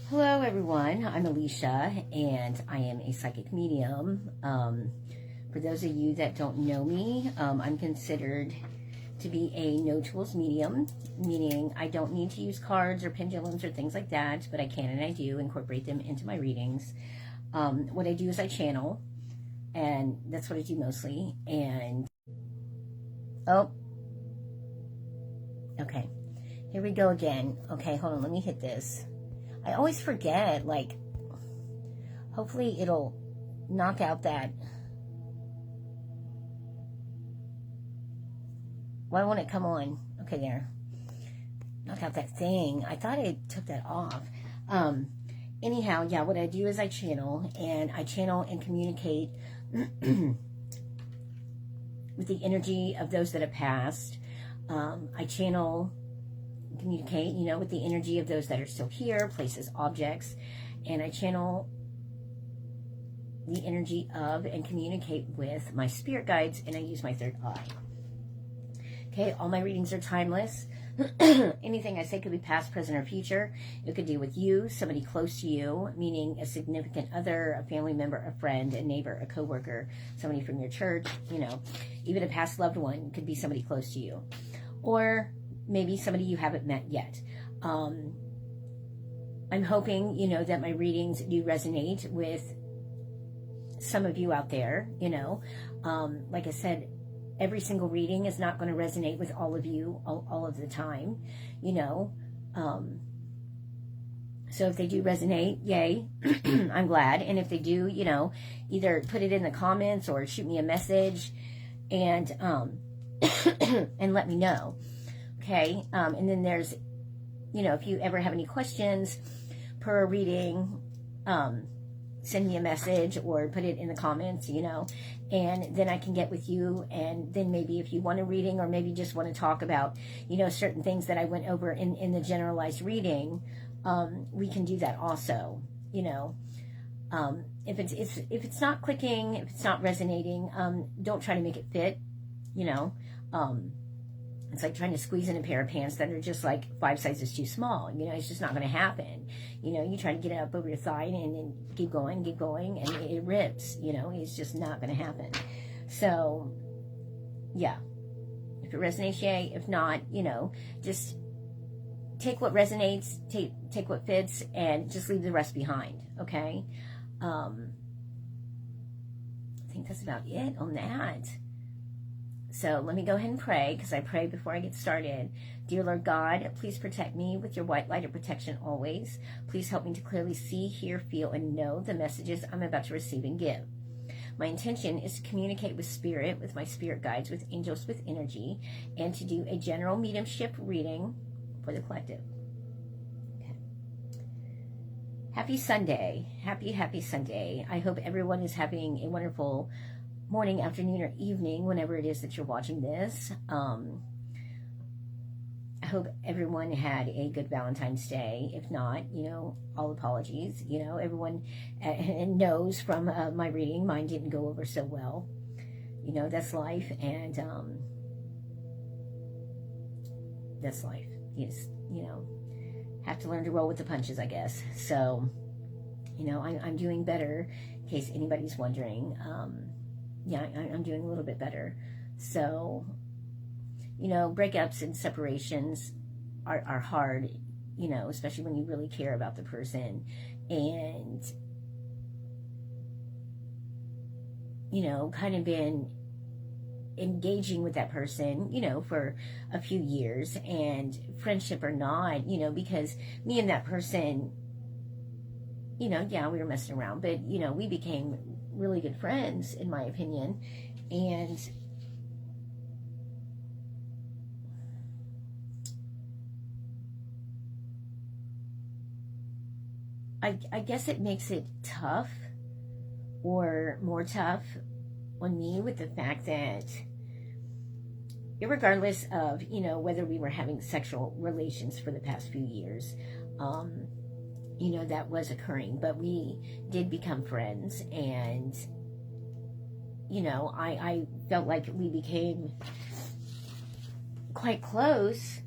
Hello, everyone. I'm Alicia, and I am a psychic medium. For those of you that don't know me, I'm considered to be a no-tools medium, meaning I don't need to use cards or pendulums or things like that, but I can and I do incorporate them into my readings. What I do is I channel, and that's what I do mostly. And, oh, okay. Here we go again. Okay, hold on. Let me hit this. I always forget, like, hopefully it'll knock out that. Why won't it come on? Okay, there. Knock out that thing. I thought I took that off. Anyhow, yeah, what I do is I channel and communicate with the energy of those that have passed. I channel, communicate, with the energy of those that are still here, places, objects, and I channel the energy of and communicate with my spirit guides, and I use my third eye. Okay, all my readings are timeless. Anything I say could be past, present, or future. It could deal with you, somebody close to you, meaning a significant other, a family member, a friend, a neighbor, a coworker, somebody from your church, even a past loved one could be somebody close to you. Or maybe somebody you haven't met yet. I'm hoping, that my readings do resonate with some of you out there, Like I said, every single reading is not going to resonate with all of you all of the time, So if they do resonate, yay, I'm glad. And if they do, either put it in the comments or shoot me a message and and let me know. Okay, and then there's, if you ever have any questions per reading, send me a message or put it in the comments, and then I can get with you. And then maybe if you want a reading or maybe just want to talk about, certain things that I went over in the generalized reading, we can do that also, if it's not clicking, if it's not resonating, don't try to make it fit, it's like trying to squeeze in a pair of pants that are just like 5 sizes too small. It's just not going to happen. You try to get it up over your thigh and then keep going, and it rips. It's just not going to happen. So, yeah. If it resonates, yay. If not, just take what resonates, take what fits, and just leave the rest behind, okay? I think that's about it on that. So let me go ahead and pray, because I pray before I get started. Dear Lord God, please protect me with your white light of protection always. Please help me to clearly see, hear, feel, and know the messages I'm about to receive and give. My intention is to communicate with spirit, with my spirit guides, with angels, with energy, and to do a general mediumship reading for the collective. Okay. Happy Sunday. Happy Sunday. I hope everyone is having a wonderful morning, afternoon, or evening, whenever it is that you're watching this. I hope everyone had a good Valentine's Day. If not, all apologies. Everyone knows from my reading, mine didn't go over so well. That's life, and that's life. You just, have to learn to roll with the punches, I guess. So, I'm doing better, in case anybody's wondering. Yeah, I'm doing a little bit better. So, breakups and separations are hard, especially when you really care about the person. And, kind of been engaging with that person, for a few years, and friendship or not, because me and that person, yeah, we were messing around, but, we became really good friends, in my opinion. And I guess it makes it tough, or more tough on me, with the fact that irregardless of, whether we were having sexual relations for the past few years, that was occurring, but we did become friends, and, I felt like we became quite close,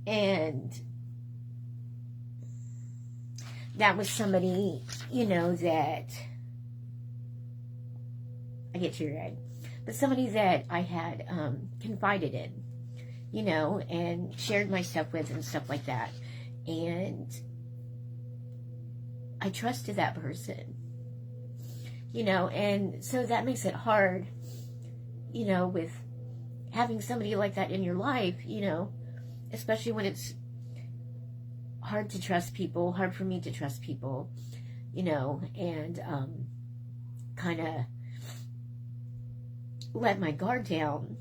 and that was somebody, you know, that I get teary-eyed, but somebody that I had confided in, you know, and shared my stuff with and stuff like that. And I trusted that person, you know, and so that makes it hard, you know, with having somebody like that in your life, you know, especially when it's hard to trust people, hard for me to trust people, you know, and kind of let my guard down.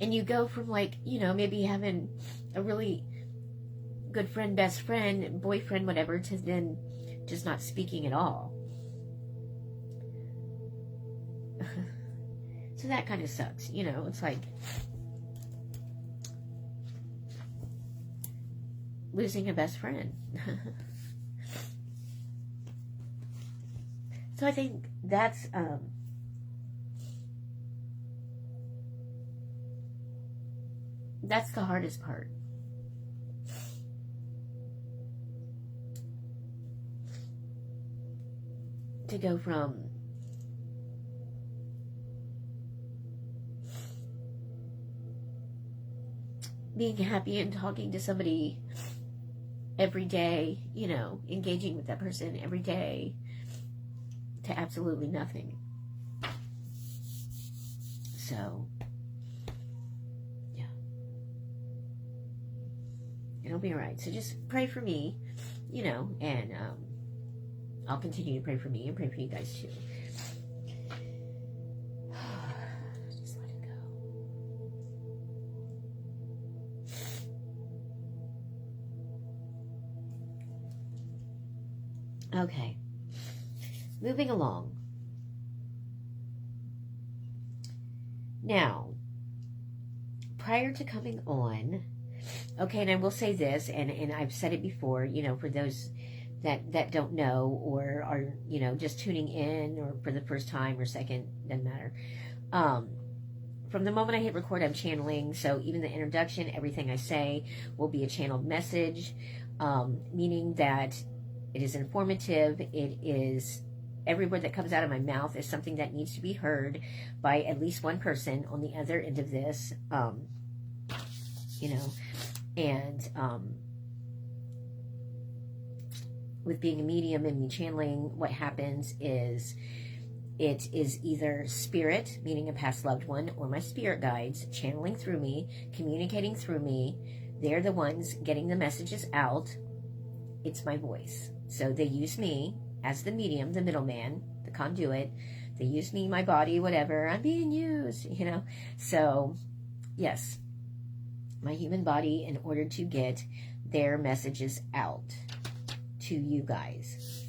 And you go from, like, you know, maybe having a really good friend, best friend, boyfriend, whatever, to then just not speaking at all. So that kind of sucks, you know. It's like losing a best friend. So I think that's the hardest part. To go from being happy and talking to somebody every day, you know, engaging with that person every day, to absolutely nothing. So, yeah. It'll be alright. So just pray for me, you know, and I'll continue to pray for me and pray for you guys too. Just let it go. Okay. Moving along. Now, prior to coming on, okay, and I will say this, and I've said it before, you know, for those that don't know or are, you know, just tuning in or for the first time or second, doesn't matter. From the moment I hit record, I'm channeling, so even the introduction, everything I say will be a channeled message, meaning that it is informative, it is, every word that comes out of my mouth is something that needs to be heard by at least one person on the other end of this, you know, and with being a medium and me channeling, what happens is it is either spirit, meaning a past loved one, or my spirit guides channeling through me, communicating through me. They're the ones getting the messages out. It's my voice. So they use me as the medium, the middleman, the conduit. They use me, my body, whatever. I'm being used, you know. So, yes, my human body in order to get their messages out to you guys.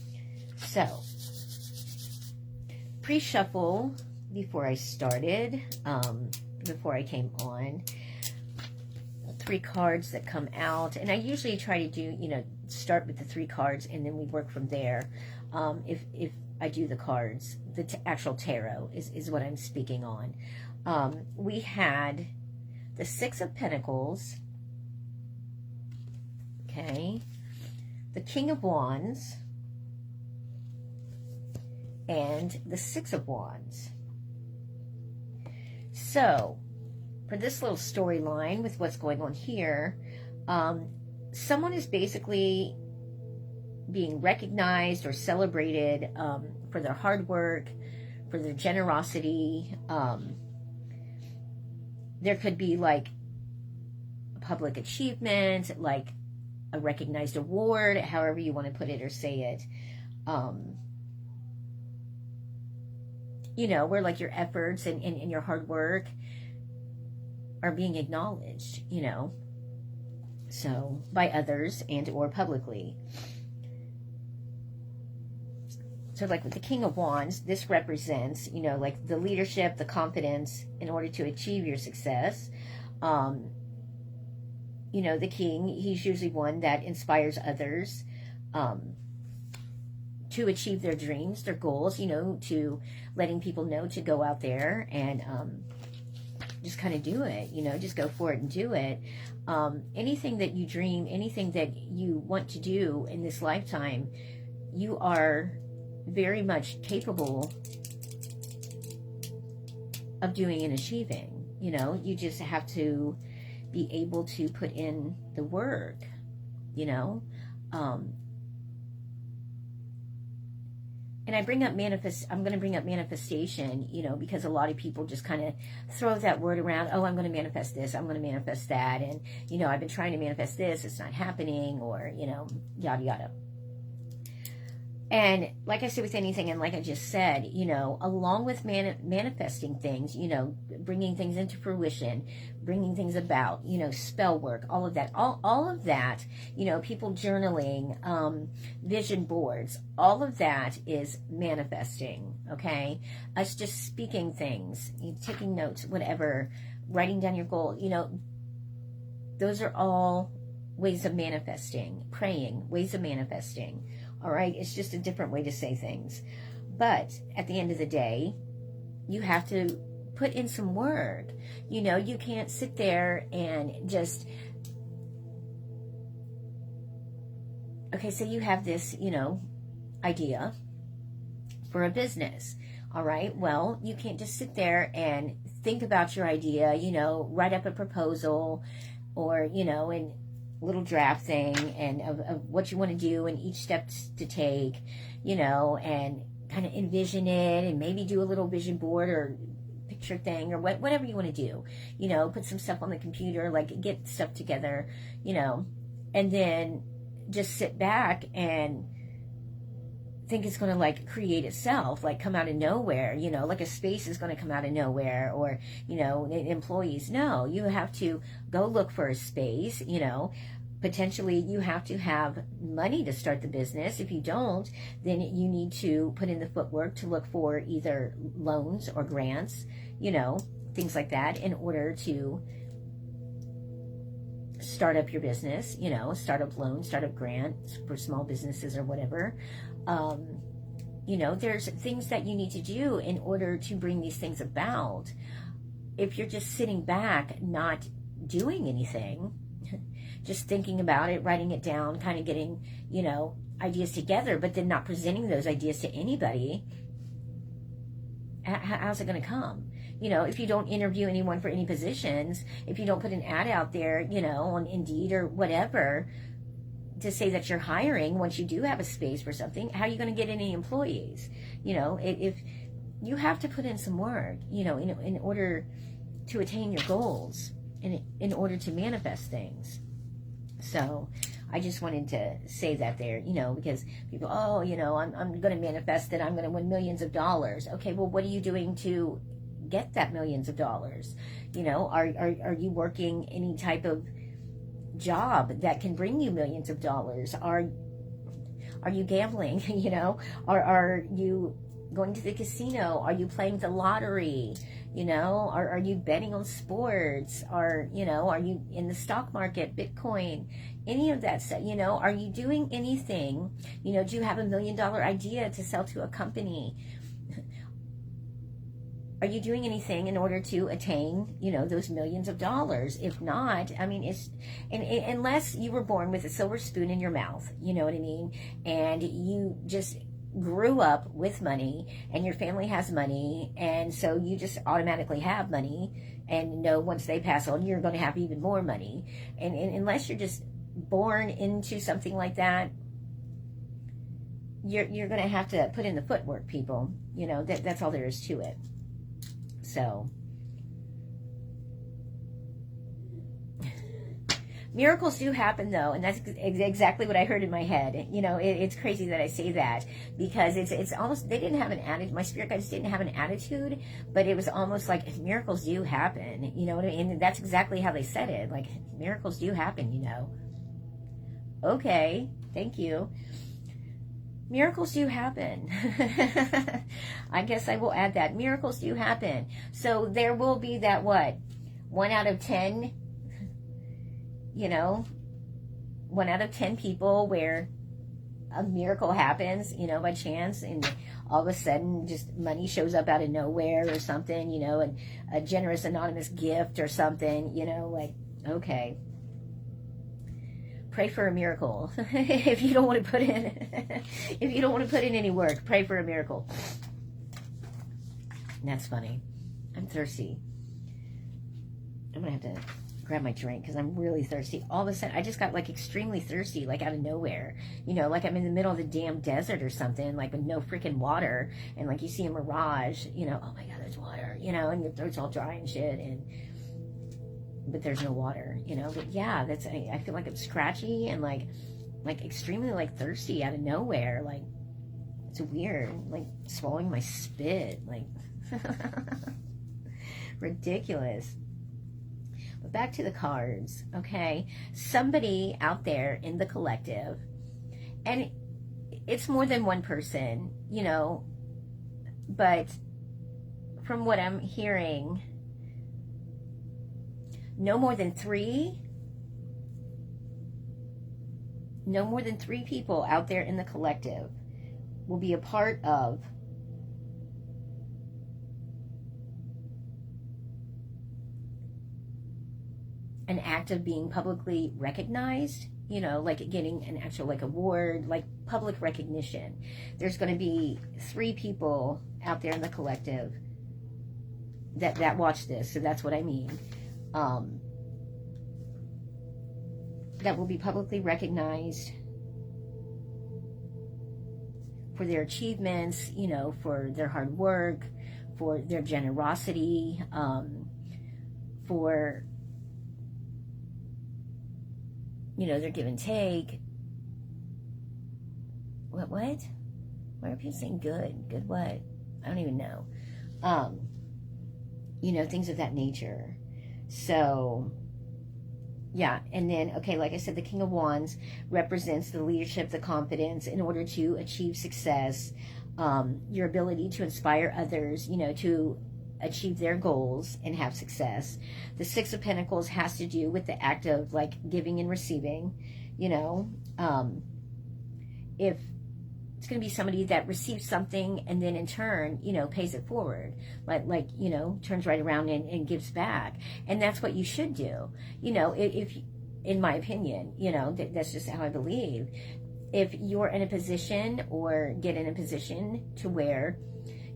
So, pre-shuffle before I started, before I came on, 3 cards that come out, and I usually try to do, you know, start with the 3 cards and then we work from there. If I do the cards, the actual tarot is what I'm speaking on. We had the 6 of Pentacles, okay, the King of Wands, and the 6 of Wands. So, for this little storyline with what's going on here, someone is basically being recognized or celebrated for their hard work, for their generosity. There could be like a public achievement, like a recognized award, however you want to put it or say it. You know, where like your efforts and your hard work are being acknowledged, you know, so by others and or publicly. So like with the King of Wands, this represents, you know, like the leadership, the confidence in order to achieve your success. You know, the king, he's usually one that inspires others to achieve their dreams, their goals, you know, to letting people know to go out there and just kind of do it, just go for it and do it. Anything that you dream, anything that you want to do in this lifetime, you are very much capable of doing and achieving. You just have to be able to put in the work, and I'm going to bring up manifestation, because a lot of people just kind of throw that word around. Oh, I'm going to manifest this. I'm going to manifest that. And, I've been trying to manifest this. It's not happening, or, yada, yada. And like I said, with anything, and like I just said, along with manifesting things, bringing things into fruition, bringing things about, spell work, all of that, all of that, people journaling, vision boards, all of that is manifesting, okay? Us just speaking things, taking notes, whatever, writing down your goal, those are all ways of manifesting. Praying, ways of manifesting. All right, it's just a different way to say things. But at the end of the day, you have to put in some work. You can't sit there and just, okay, so you have this, idea for a business. All right, well, you can't just sit there and think about your idea, write up a proposal, or, and little draft thing, and of what you want to do and each step to take, and kind of envision it, and maybe do a little vision board or picture thing, or whatever you want to do, put some stuff on the computer, like get stuff together, and then just sit back and think it's going to like create itself, like come out of nowhere, like a space is going to come out of nowhere, or, employees. No, you have to go look for a space, potentially you have to have money to start the business. If you don't, then you need to put in the footwork to look for either loans or grants, things like that, in order to start up your business, startup loans, startup grants for small businesses or whatever. There's things that you need to do in order to bring these things about. If you're just sitting back, not doing anything, just thinking about it, writing it down, kind of getting, ideas together, but then not presenting those ideas to anybody, how's it going to come? If you don't interview anyone for any positions, if you don't put an ad out there, on Indeed or whatever, to say that you're hiring once you do have a space for something, how are you going to get any employees? If you have to put in some work, in order to attain your goals, and in order to manifest things. So I just wanted to say that there, because people, I'm going to manifest it. I'm going to win millions of dollars. Okay, well, what are you doing to get that millions of dollars? Are you working any type of job that can bring you millions of dollars? Are you gambling? Are you going to the casino? Are you playing the lottery? Are you betting on sports? Are you in the stock market, Bitcoin, any of that stuff? Are you doing anything? Do you have $1 million idea to sell to a company? Are you doing anything in order to attain, those millions of dollars? If not, unless you were born with a silver spoon in your mouth, you know what I mean? And you just grew up with money, and your family has money, and so you just automatically have money, and once they pass on, you're going to have even more money. And unless you're just born into something like that, you're going to have to put in the footwork, people. That's all there is to it. So miracles do happen, though, and that's exactly what I heard in my head. It's crazy that I say that, because it's almost, they didn't have an attitude. My spirit guides didn't have an attitude, but it was almost like miracles do happen. You know what I mean? And that's exactly how they said it. Like, miracles do happen. Okay, thank you. Miracles do happen. I guess I will add that. Miracles do happen. So there will be that, 1 out of 10, 1 out of 10 people where a miracle happens, you know, by chance, and all of a sudden just money shows up out of nowhere or something, you know, and a generous anonymous gift or something, you know, like, okay. Pray for a miracle. If you don't want to put in, if you don't want to put in any work, pray for a miracle. And that's funny. I'm thirsty. I'm going to have to grab my drink because I'm really thirsty. All of a sudden, I just got like extremely thirsty, like out of nowhere. You know, like I'm in the middle of the damn desert or something, like with no freaking water. And like you see a mirage, you know, oh my God, there's water, you know, and your throat's all dry and shit. But there's no water, you know. But yeah, that's, I feel like I'm scratchy and like extremely like thirsty out of nowhere. Like, it's weird, like swallowing my spit, like ridiculous. But back to the cards, okay? Somebody out there in the collective, and it's more than one person, you know, but from what I'm hearing, no more than three people out there in the collective will be a part of an act of being publicly recognized, you know, like getting an actual like award, like public recognition. There's going to be 3 people out there in the collective that watch this, so that's what I mean. That will be publicly recognized for their achievements, you know, for their hard work, for their generosity, for, you know, their give and take. What? Why are people saying good? Good what? I don't even know. You know, things of that nature. So, yeah. And then, okay, like I said, the King of Wands represents the leadership, the confidence in order to achieve success, your ability to inspire others, you know, to achieve their goals and have success. The Six of Pentacles has to do with the act of like giving and receiving, you know. If it's going to be somebody that receives something and then in turn, you know, pays it forward, like you know, turns right around and gives back. And that's what you should do, you know, if in my opinion, you know, that's just how I believe. If you're in a position or get in a position to where,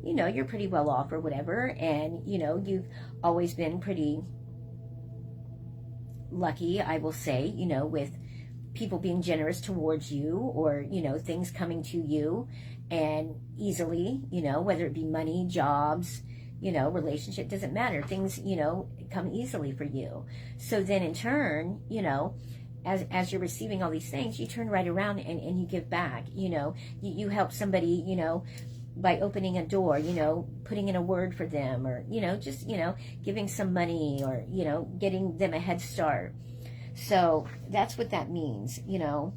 you know, you're pretty well off or whatever, and, you know, you've always been pretty lucky, I will say, you know, with people being generous towards you, or, you know, things coming to you and easily, you know, whether it be money, jobs, you know, relationship, doesn't matter. Things, you know, come easily for you. So then in turn, you know, as you're receiving all these things, you turn right around and you give back, you know, you help somebody, you know, by opening a door, you know, putting in a word for them, or, you know, just, you know, giving some money, or, you know, getting them a head start. So that's what that means, you know.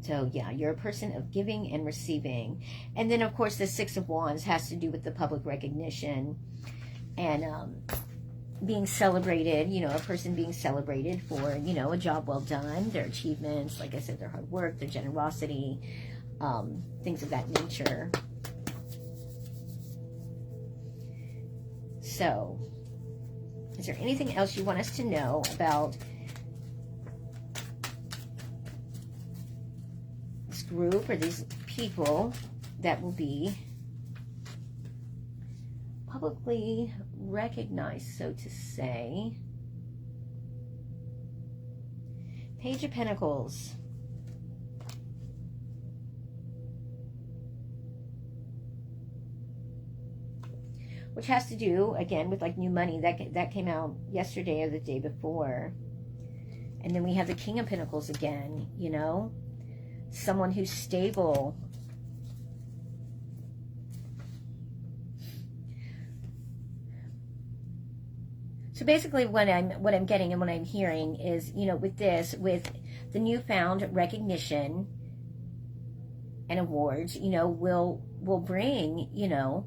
So yeah, you're a person of giving and receiving. And then of course the Six of Wands has to do with the public recognition and being celebrated, you know, a person being celebrated for, you know, a job well done, their achievements, like I said, their hard work, their generosity, things of that nature. So, is there anything else you want us to know about this group or these people that will be publicly recognized, so to say? Page of Pentacles. Which has to do, again, with like new money. That came out yesterday or the day before. And then we have the King of Pentacles again, you know. Someone who's stable. So basically what I'm getting and what I'm hearing is, you know, with this, with the newfound recognition and awards, you know, will bring, you know,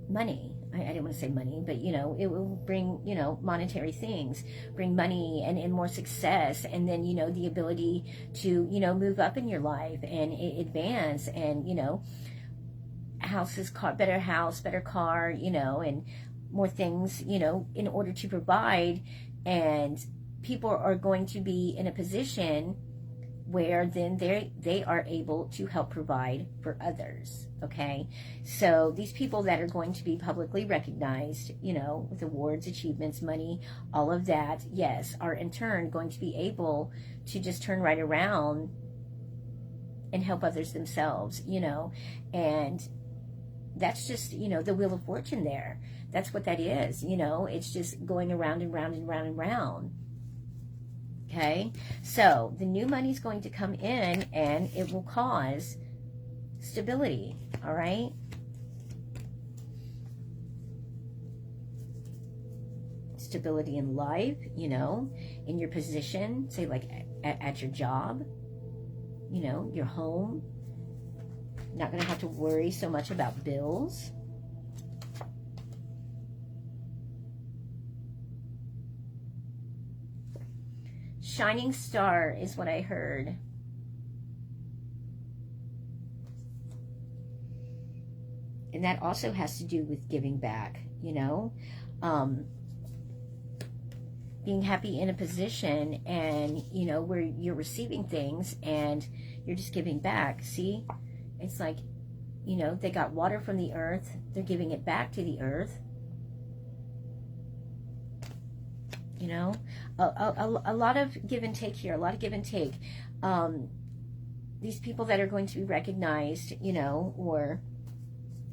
money. I didn't want to say money, but, you know, it will bring, you know, monetary things, bring money and more success. And then, you know, the ability to, you know, move up in your life and advance and, you know, houses, car, better house, better car, you know, and more things, you know, in order to provide. And people are going to be in a position where then they are able to help provide for others. Okay, so these people that are going to be publicly recognized, you know, with awards, achievements, money, all of that, yes, are in turn going to be able to just turn right around and help others themselves, you know. And that's just, you know, the wheel of fortune there. That's what that is, you know. It's just going around and round and round and round. Okay, so the new money is going to come in and it will cause stability, all right? Stability in life, you know, in your position, say like at your job, you know, your home. Not going to have to worry so much about bills. Shining star is what I heard. And that also has to do with giving back, you know. Being happy in a position and, you know, where you're receiving things and you're just giving back. See, it's like, you know, they got water from the earth. They're giving it back to the earth. You know, a lot of give and take here, a lot of give and take. These people that are going to be recognized, you know, or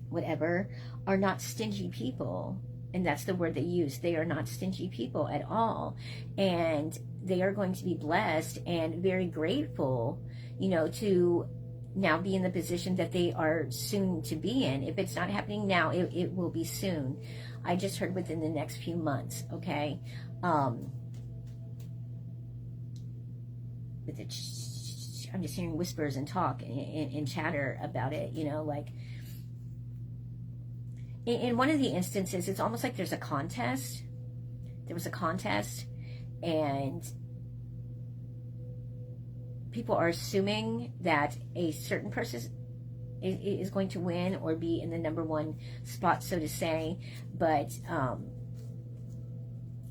whatever, are not stingy people. And that's the word they use. They are not stingy people at all. And they are going to be blessed and very grateful, you know, to now be in the position that they are soon to be in. If it's not happening now, it will be soon. I just heard within the next few months, okay? I'm just hearing whispers and talk and chatter about it, you know, like in one of the instances, it's almost like there's a contest. There was a contest and people are assuming that a certain person is going to win or be in the number one spot, so to say, but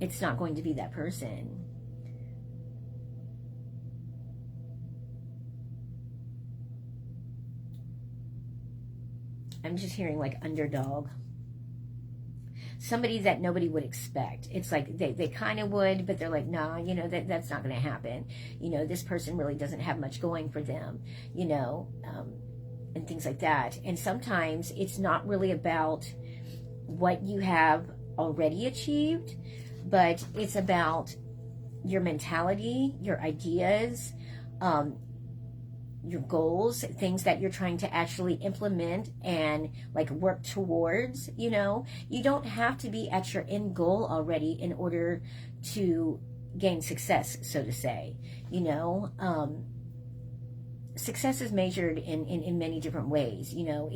it's not going to be that person. I'm just hearing like underdog. Somebody that nobody would expect. It's like they kind of would, but they're like, nah, you know, that's not going to happen. You know, this person really doesn't have much going for them, you know, and things like that. And sometimes it's not really about what you have already achieved, but it's about your mentality, your ideas, your goals, things that you're trying to actually implement and like work towards. You know, you don't have to be at your end goal already in order to gain success, so to say. You know, success is measured in many different ways. You know,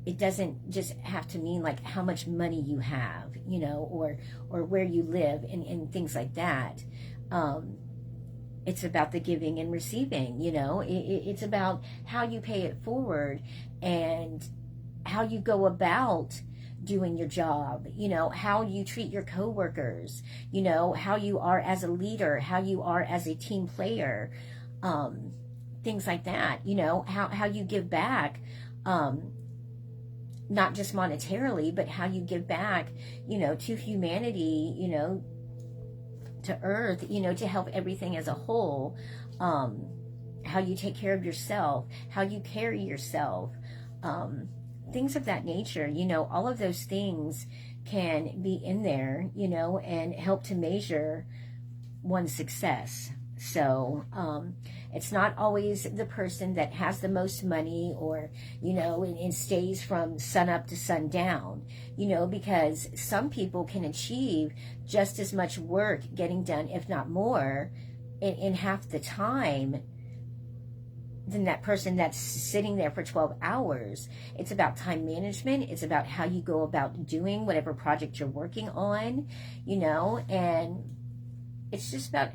it doesn't just have to mean like how much money you have, you know, or where you live and things like that. It's about the giving and receiving, you know. It's about how you pay it forward and how you go about doing your job, you know, how you treat your coworkers, you know, how you are as a leader, how you are as a team player, things like that, you know, how you give back, not just monetarily, but how you give back, you know, to humanity, you know, to earth, you know, to help everything as a whole, how you take care of yourself, how you carry yourself, things of that nature, you know. All of those things can be in there, you know, and help to measure one's success. So it's not always the person that has the most money or, you know, and stays from sun up to sundown, you know, because some people can achieve just as much work getting done, if not more, in half the time than that person that's sitting there for 12 hours. It's about time management. It's about how you go about doing whatever project you're working on, you know, and it's just about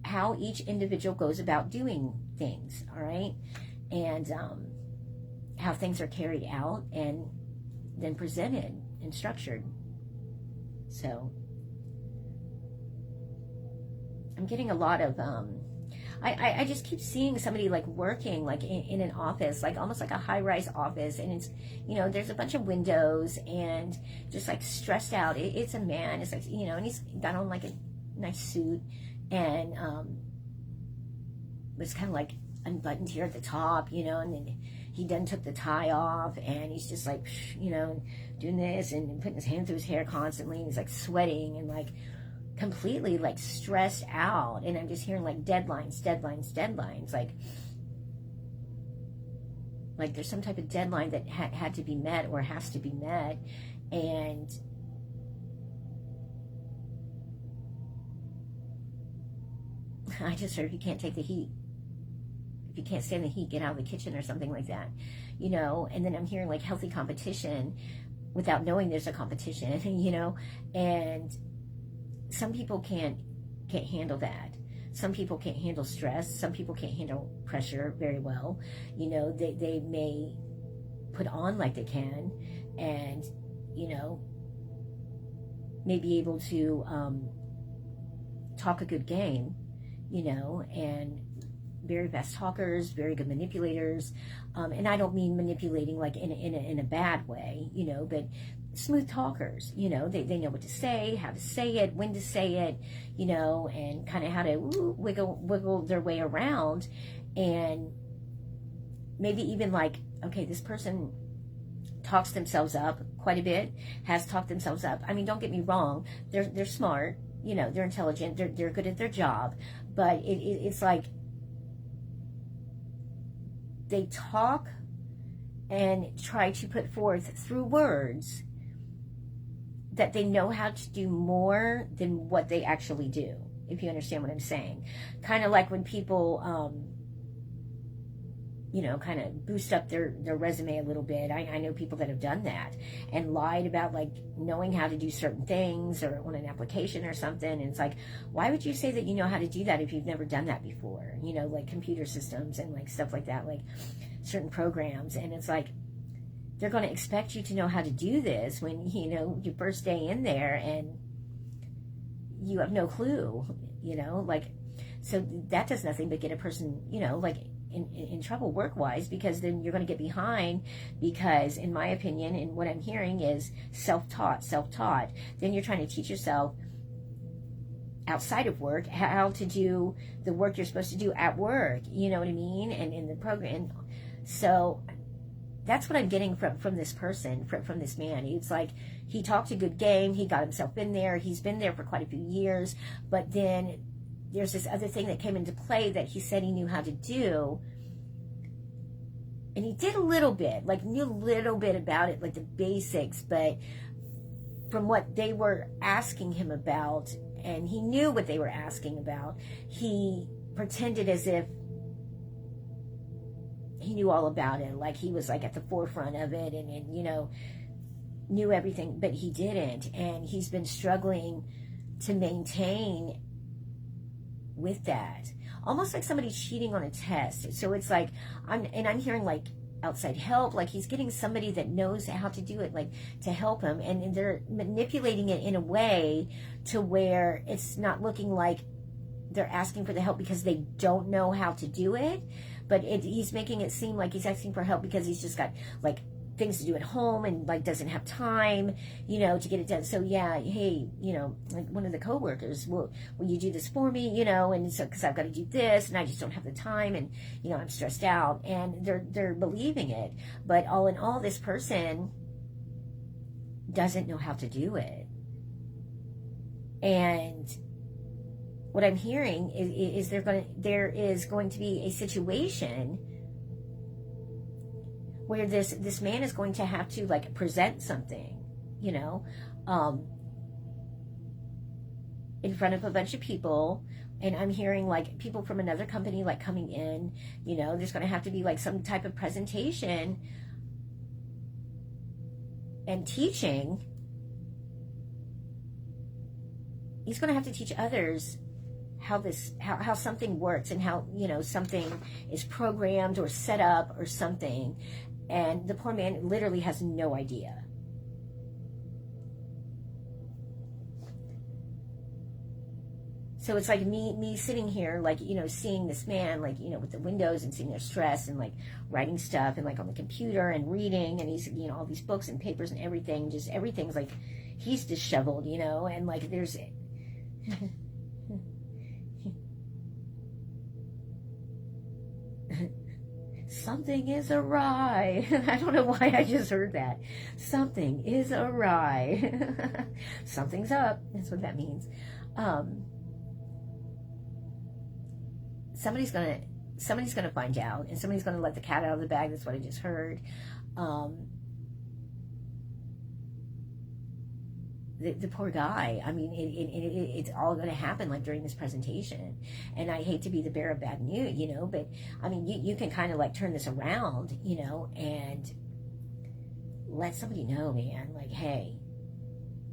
how each individual goes about doing things, all right? And how things are carried out and then presented and structured. So I'm getting a lot of I just keep seeing somebody like working like in an office, like almost like a high-rise office, and it's, you know, there's a bunch of windows and just like stressed out. It's a man, it's like, you know, and he's got on like a nice suit, and it's kind of like unbuttoned here at the top, you know, and then he done took the tie off, and he's just like, you know, doing this and putting his hand through his hair constantly, and he's like sweating and like completely like stressed out. And I'm just hearing like deadlines, like there's some type of deadline that had to be met or has to be met. And I just heard, if you can't take the heat, if you can't stand the heat, get out of the kitchen or something like that, you know. And then I'm hearing like healthy competition without knowing there's a competition, you know. And some people can't handle that. Some people can't handle stress. Some people can't handle pressure very well. You know, they may put on like they can, and, you know, may be able to talk a good game, you know, and very fast talkers, very good manipulators. And I don't mean manipulating like in a bad way, you know, but smooth talkers, you know, they know what to say, how to say it, when to say it, you know, and kind of how to wiggle their way around. And maybe even like, okay, this person talks themselves up quite a bit, has talked themselves up. I mean, don't get me wrong, they're smart, you know, they're intelligent, they're good at their job, but it's like they talk and try to put forth through words that they know how to do more than what they actually do, if you understand what I'm saying. Kind of like when people, you know, kind of boost up their resume a little bit. I know people that have done that and lied about like knowing how to do certain things or on an application or something. And it's like, why would you say that you know how to do that if you've never done that before? You know, like computer systems and like stuff like that, like certain programs. And it's like, they're going to expect you to know how to do this when, you know, your first day in there and you have no clue, you know, like, so that does nothing but get a person, you know, like in trouble work-wise, because then you're going to get behind, because in my opinion, and what I'm hearing is self-taught. Then you're trying to teach yourself outside of work how to do the work you're supposed to do at work, you know what I mean, and in the program. So that's what I'm getting from this person, from this man. It's like he talked a good game. He got himself in there. He's been there for quite a few years. But then there's this other thing that came into play that he said he knew how to do. And he did a little bit, like knew a little bit about it, like the basics. But from what they were asking him about, and he knew what they were asking about, he pretended as if he knew all about it, like he was like at the forefront of it, and you know, knew everything, but he didn't. And he's been struggling to maintain with that, almost like somebody cheating on a test. So it's like I'm hearing like outside help, like he's getting somebody that knows how to do it, like to help him, and they're manipulating it in a way to where it's not looking like they're asking for the help because they don't know how to do it, but he's making it seem like he's asking for help because he's just got like things to do at home and like doesn't have time, you know, to get it done. So yeah, hey, you know, like one of the coworkers, will you do this for me, you know, and so because I've got to do this and I just don't have the time, and you know, I'm stressed out, and they're believing it. But all in all, this person doesn't know how to do it. And what I'm hearing is there is going to be a situation where this man is going to have to like present something, you know. in front of a bunch of people, and I'm hearing like people from another company like coming in, there's going to have to be like some type of presentation and teaching. He's going to have to teach others how something works, and how, something is programmed or set up or something. And the poor man literally has no idea. So it's like me sitting here, like, seeing this man, like, with the windows, and seeing their stress, and like writing stuff, and like on the computer and reading, and he's, all these books and papers and everything, just everything's like, he's disheveled, and like there's something is awry. I don't know why I just heard that. Something is awry. Something's up. That's what that means. Somebody's gonna find out, and somebody's gonna let the cat out of the bag. That's what I just heard. The poor guy. I mean, it's all going to happen like during this presentation, and I hate to be the bearer of bad news, but I mean, you can kind of like turn this around, and let somebody know, man, like, hey,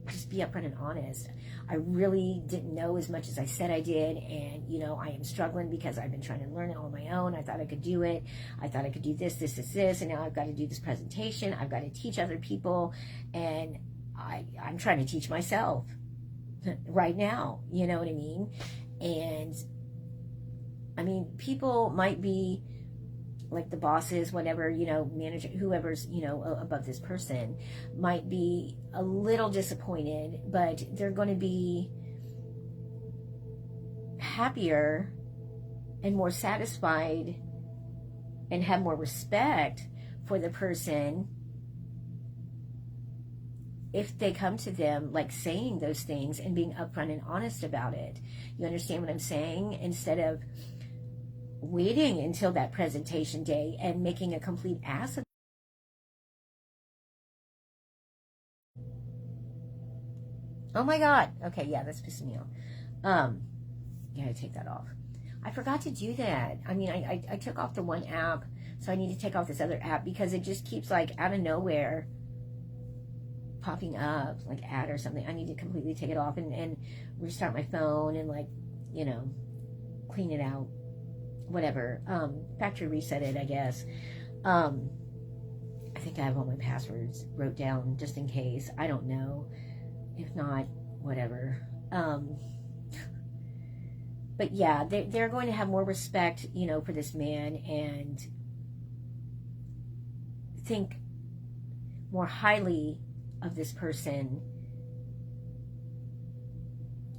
just be upfront and honest. I really didn't know as much as I said I did, and I am struggling because I've been trying to learn it on my own. I thought I could do it. I thought I could do this, and now I've got to do this presentation. I've got to teach other people, and I'm trying to teach myself right now, you know what I mean? And I mean, people might be like the bosses, whatever, manager, whoever's, above this person might be a little disappointed, but they're going to be happier and more satisfied and have more respect for the person if they come to them like saying those things and being upfront and honest about it. You understand what I'm saying? Instead of waiting until that presentation day and making a complete ass of. Oh my God. Okay, yeah, that's pissing me off. You gotta take that off. I forgot to do that. I mean, I took off the one app, so I need to take off this other app because it just keeps like out of nowhere popping up like ad or something. I need to completely take it off and restart my phone and like, clean it out, whatever. Factory reset it, I guess. I think I have all my passwords wrote down just in case. I don't know. If not, whatever. But yeah, they're going to have more respect, for this man, and think more highly of this person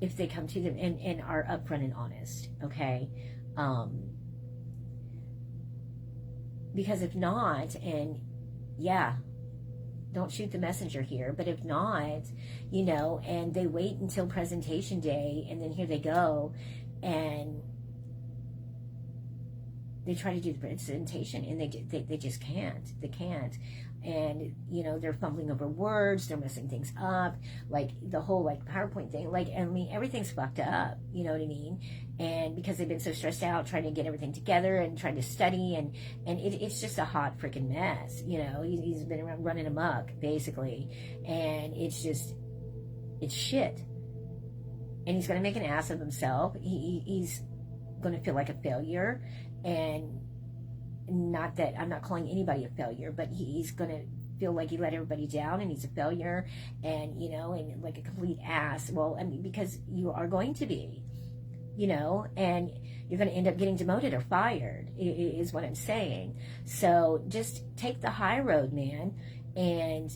if they come to them and are upfront and honest, okay? Because if not, and yeah, don't shoot the messenger here, but if not, and they wait until presentation day, and then here they go, and they try to do the presentation, and they just can't. They can't. And, they're fumbling over words, they're messing things up, like the whole like PowerPoint thing, like, I mean, everything's fucked up, you know what I mean? And because they've been so stressed out trying to get everything together and trying to study, and it's just a hot freaking mess, he's been running amok, basically, and it's shit. And he's going to make an ass of himself. He's going to feel like a failure, and not that I'm not calling anybody a failure, but he's going to feel like he let everybody down and he's a failure, and and like a complete ass. Well, I mean, because you are going to be, and you're going to end up getting demoted or fired is what I'm saying. So just take the high road, man, and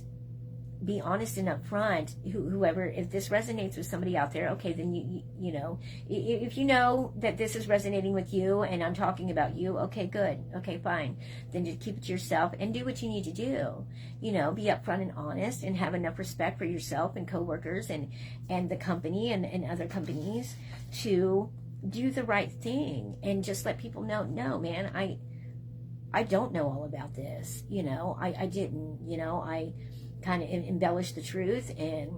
be honest and upfront. Whoever, if this resonates with somebody out there, okay, then you know, if you know that this is resonating with you and I'm talking about you, okay, good, okay, fine. Then just keep it to yourself and do what you need to do. Be upfront and honest and have enough respect for yourself and coworkers and the company and other companies to do the right thing, and just let people know, no, man, I don't know all about this. I didn't. I kind of embellished the truth, and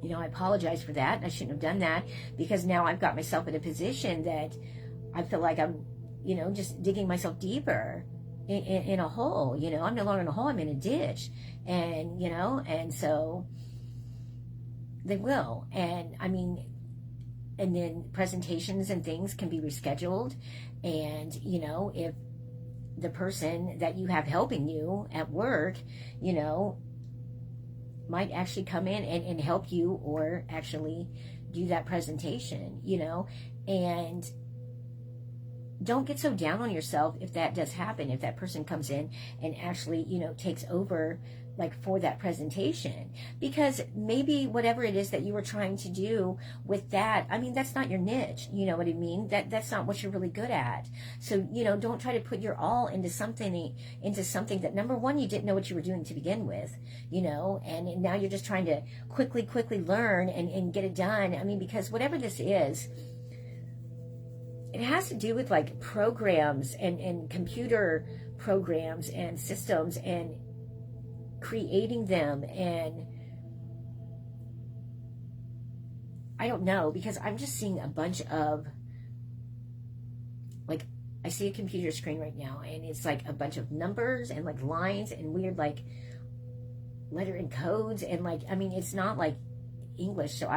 You know, I apologize for that. I shouldn't have done that, because now I've got myself in a position that I feel like I'm, you know, just digging myself deeper in a hole. You know, I'm no longer in a hole, I'm in a ditch. And, you know, and so they will. And I mean, and then presentations and things can be rescheduled. And, you know, if the person that you have helping you at work, you know, might actually come in and help you, or actually do that presentation, you know. And don't get so down on yourself if that does happen, if that person comes in and actually, you know, takes over like for that presentation, because maybe whatever it is that you were trying to do with that, I mean, that's not your niche, you know what I mean? That's not what you're really good at. So, you know, don't try to put your all into something that, number one, you didn't know what you were doing to begin with, you know, and now you're just trying to quickly learn and get it done. I mean, because whatever this is, it has to do with like programs and computer programs and systems and creating them. And I don't know, because I'm just seeing a bunch of, like, I see a computer screen right now, and it's like a bunch of numbers and like lines and weird like letter and codes, and like, I mean, it's not like English, so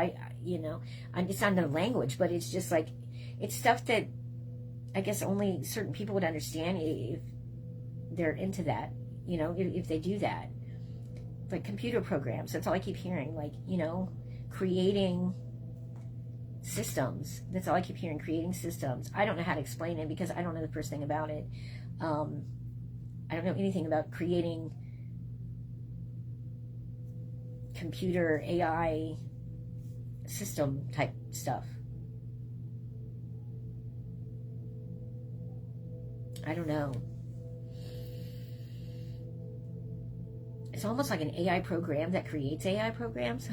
you know, it's not another language, but it's just like, it's stuff that I guess only certain people would understand if they're into that, you know, if they do that. Like computer programs, that's all I keep hearing, like, you know, creating systems. That's all I keep hearing, creating systems. I don't know how to explain it, because I don't know the first thing about it. I don't know anything about creating computer AI system type stuff. I don't know. It's almost like an AI program that creates AI programs.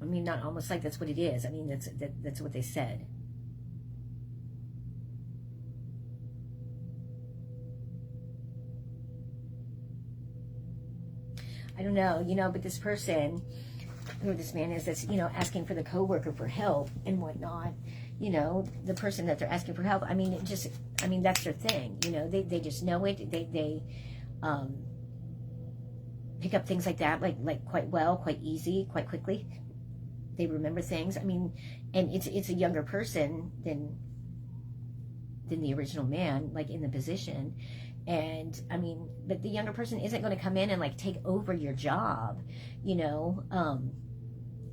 I mean, not almost like, that's what it is. I mean, that's what they said. I don't know, you know, but this person, who this man is, that's, you know, asking for the coworker for help and whatnot, you know, the person that they're asking for help, I mean, it just, I mean, that's their thing, you know, they just know it, they pick up things like that, like quite well, quite easy, quite quickly. They remember things, I mean, and it's a younger person than the original man, like in the position. And I mean, but the younger person isn't going to come in and like take over your job, you know.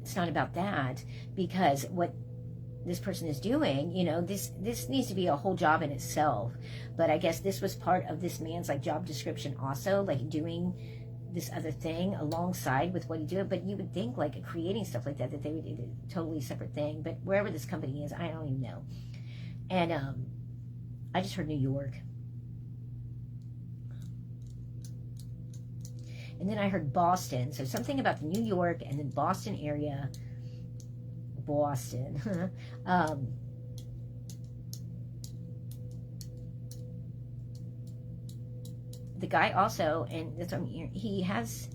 It's not about that, because what this person is doing, you know, this needs to be a whole job in itself. But I guess this was part of this man's like job description also, like doing this other thing alongside with what he did. But you would think like creating stuff like that they would do a totally separate thing. But wherever this company is, I don't even know. And I just heard New York. And then I heard Boston. So something about the New York and then Boston area. Boston. The guy also, and that's what I'm hearing, he has,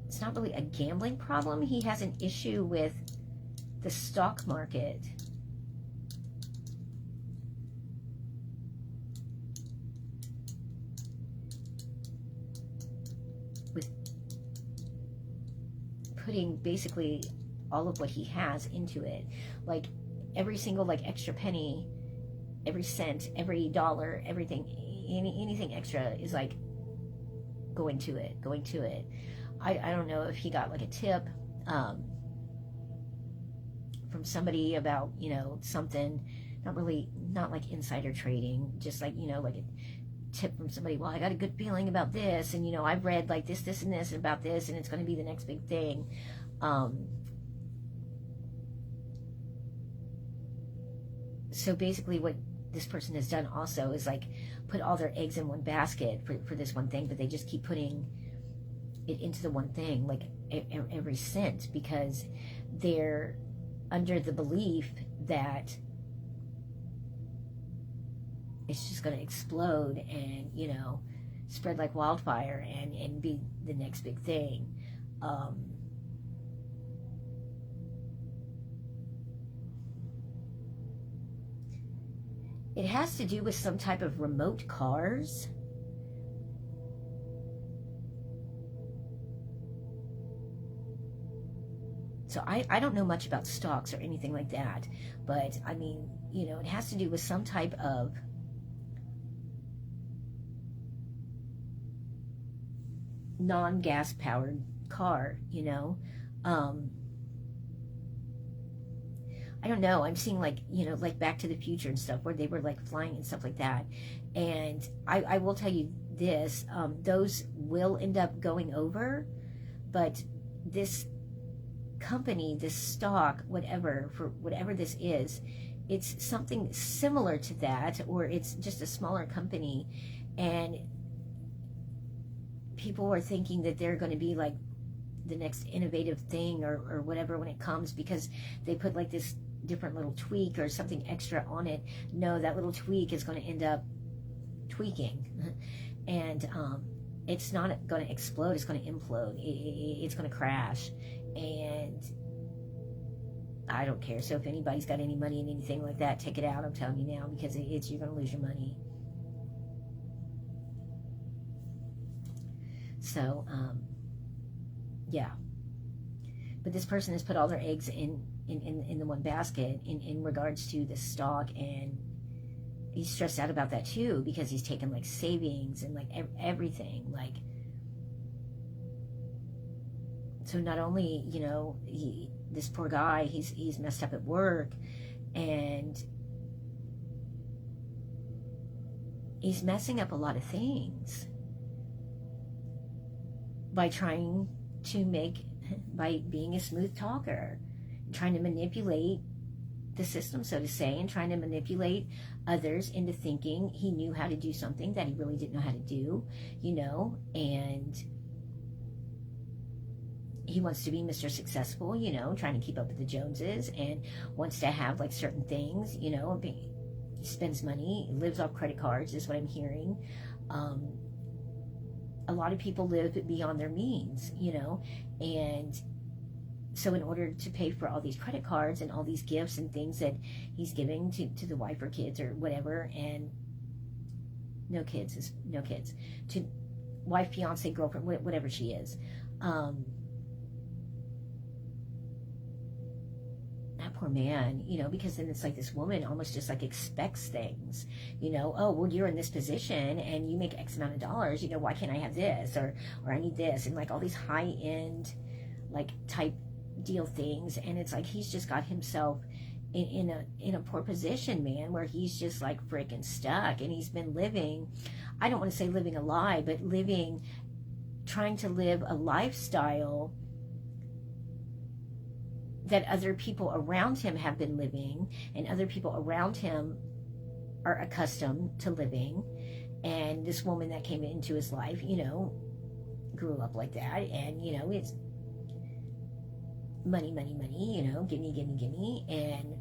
it's not really a gambling problem. He has an issue with the stock market. Putting basically all of what he has into it, like every single like extra penny, every cent, every dollar, everything, anything extra is like going to it. I don't know if he got like a tip from somebody about, you know, something, not like insider trading, just like, you know, like a tip from somebody, well, I got a good feeling about this, and you know, I've read like this and this about this, and it's going to be the next big thing. So basically what this person has done also is like put all their eggs in one basket for this one thing, but they just keep putting it into the one thing, like every cent, because they're under the belief that it's just going to explode and, you know, spread like wildfire and be the next big thing. It has to do with some type of remote cars. So I don't know much about stocks or anything like that, but I mean, you know, it has to do with some type of non-gas powered car, you know. I don't know. I'm seeing like, you know, like Back to the Future and stuff where they were like flying and stuff like that. And I will tell you this, those will end up going over, but this company, this stock, whatever, for whatever this is, it's something similar to that, or it's just a smaller company, and people are thinking that they're going to be like the next innovative thing or whatever when it comes, because they put like this different little tweak or something extra on it. No, that little tweak is going to end up tweaking and it's not going to explode, it's going to implode, it's going to crash. And I don't care. So if anybody's got any money in anything like that, take it out, I'm telling you now, because you're going to lose your money. So yeah, but this person has put all their eggs in the one basket in regards to the stock, and he's stressed out about that too, because he's taken like savings and like everything, like, so not only, you know, this poor guy, he's messed up at work, and he's messing up a lot of things by trying to by being a smooth talker, trying to manipulate the system, so to say, and trying to manipulate others into thinking he knew how to do something that he really didn't know how to do, you know, and he wants to be Mr. Successful, you know, trying to keep up with the Joneses, and wants to have like certain things, you know, he spends money, lives off credit cards, is what I'm hearing. A lot of people live beyond their means, you know, and so in order to pay for all these credit cards and all these gifts and things that he's giving to the wife or kids or whatever, and no kids, to wife, fiance, girlfriend, whatever she is, that poor man, you know, because then it's like this woman almost just like expects things, you know, oh, well, you're in this position and you make X amount of dollars, you know, why can't I have this, or I need this, and like all these high end like type deal things. And it's like he's just got himself in a poor position, man, where he's just like freaking stuck, and he's been living, I don't want to say living a lie, but trying to live a lifestyle that other people around him have been living, and other people around him are accustomed to living. And this woman that came into his life, you know, grew up like that, and, you know, it's money, you know, gimme, and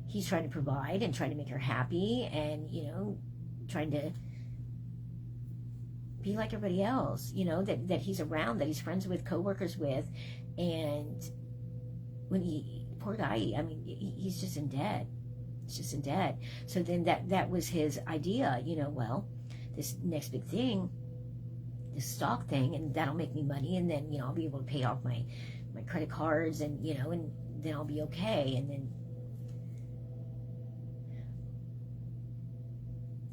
he's trying to provide and trying to make her happy, and, you know, trying to be like everybody else, you know, that he's around, that he's friends with, co-workers with. And when poor guy, I mean, he's just in debt. It's just in debt. So then that was his idea, you know, well, this next big thing, this stock thing, and that'll make me money, and then, you know, I'll be able to pay off my credit cards, and, you know, and then I'll be okay. And then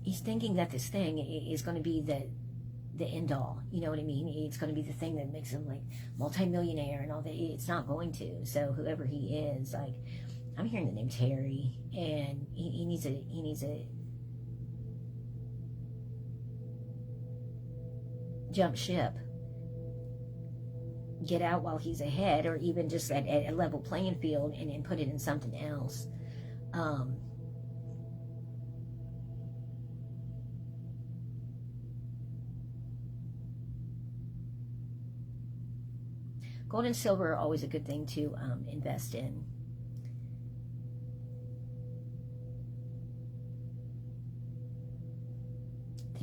he's thinking that this thing is going to be the end all, you know what I mean? It's going to be the thing that makes him like multi-millionaire and all that. It's not going to. So whoever he is, like, I'm hearing the name Terry, and he needs a jump ship, get out while he's ahead, or even just at a level playing field, and put it in something else. Gold and silver are always a good thing to invest in.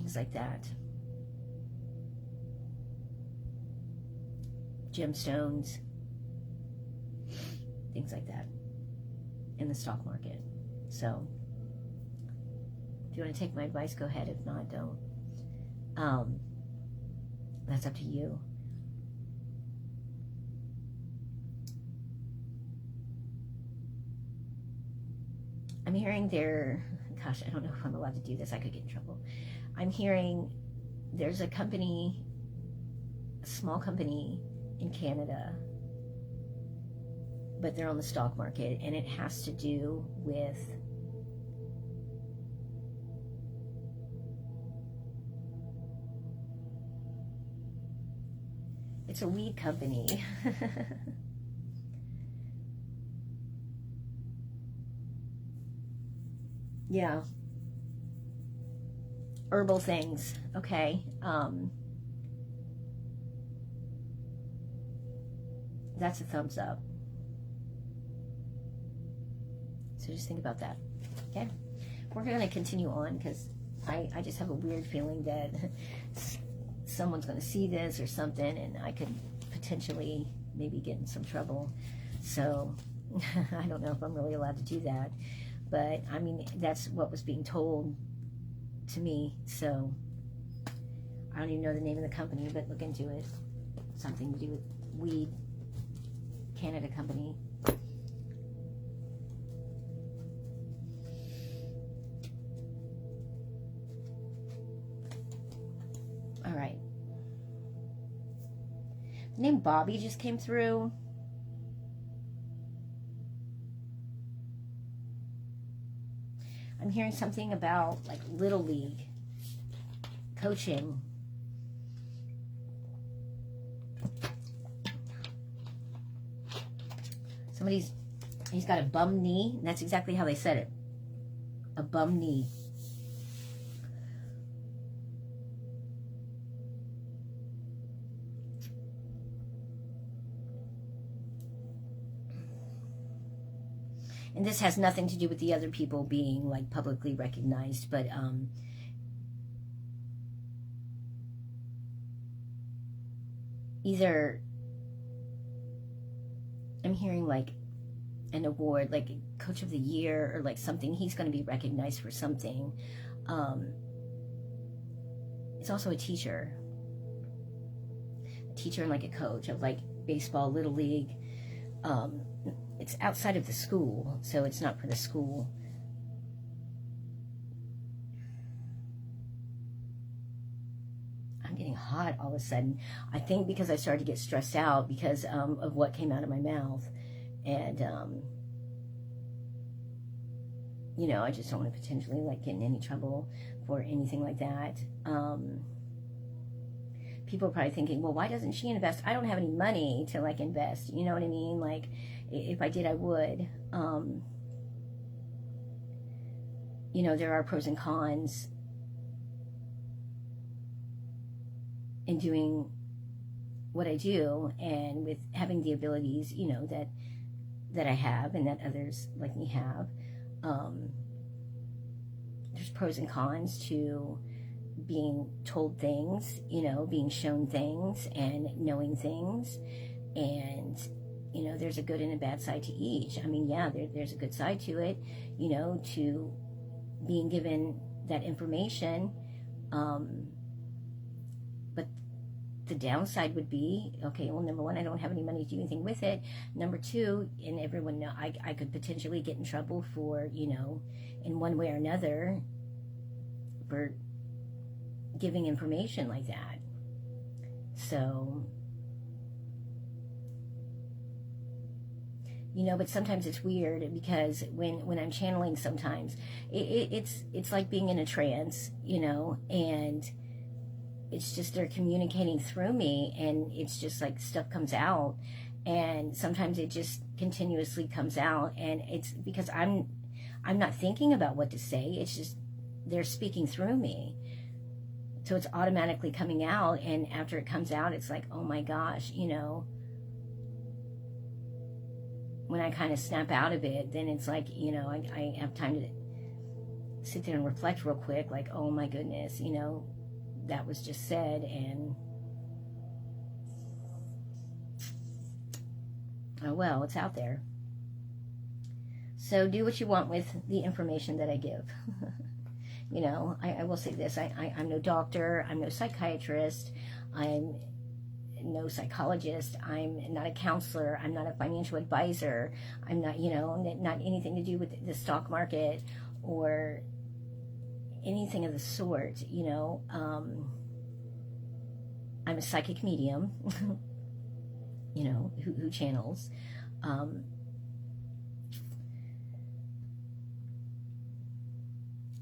things like that. Gemstones, things like that in the stock market. So if you want to take my advice, go ahead. If not, don't. That's up to you. I'm hearing gosh, I don't know if I'm allowed to do this. I could get in trouble. I'm hearing there's a company, a small company in Canada, but they're on the stock market, and it has to do with it's a weed company. Yeah. Herbal things, okay? That's a thumbs up. So just think about that, okay? We're going to continue on because I just have a weird feeling that someone's going to see this or something, and I could potentially maybe get in some trouble. So I don't know if I'm really allowed to do that. But, I mean, that's what was being told to me. So I don't even know the name of the company, but look into it. Something to do with weed. Canada company. All right. The name Bobby just came through. I'm hearing something about like Little League coaching. He's got a bum knee, and that's exactly how they said it. A bum knee. And this has nothing to do with the other people being like publicly recognized, but either I'm hearing like an award, like Coach of the Year or like something. He's going to be recognized for something. It's also a teacher and like a coach of like baseball, Little League. It's outside of the school, so it's not for the school. I'm getting hot all of a sudden. I think because I started to get stressed out because of what came out of my mouth. And, you know, I just don't want to potentially like get in any trouble for anything like that. People are probably thinking, well, why doesn't she invest? I don't have any money to like invest. You know what I mean? Like, if I did, I would. You know, there are pros and cons in doing what I do, and with having the abilities, you know, that I have and that others like me have. There's pros and cons to being told things, you know, being shown things and knowing things. And, you know, there's a good and a bad side to each. I mean, yeah, there's a good side to it, you know, to being given that information. But the downside would be, okay, well, number one, I don't have any money to do anything with it. Number two, and everyone know, I could potentially get in trouble for, you know, in one way or another for giving information like that. So, you know, but sometimes it's weird because when I'm channeling, sometimes it's like being in a trance, you know, and it's just they're communicating through me, and it's just like stuff comes out, and sometimes it just continuously comes out, and it's because I'm not thinking about what to say. It's just they're speaking through me. So it's automatically coming out, and after it comes out, it's like, oh my gosh, you know, when I kind of snap out of it, then it's like, you know, I have time to sit there and reflect real quick, like, oh my goodness, you know, that was just said, and oh well, it's out there. So do what you want with the information that I give. You know, I will say this, I'm no doctor, I'm no psychiatrist, I'm no psychologist, I'm not a counselor, I'm not a financial advisor, I'm not, you know, not anything to do with the stock market or anything of the sort, you know. I'm a psychic medium, you know, who channels.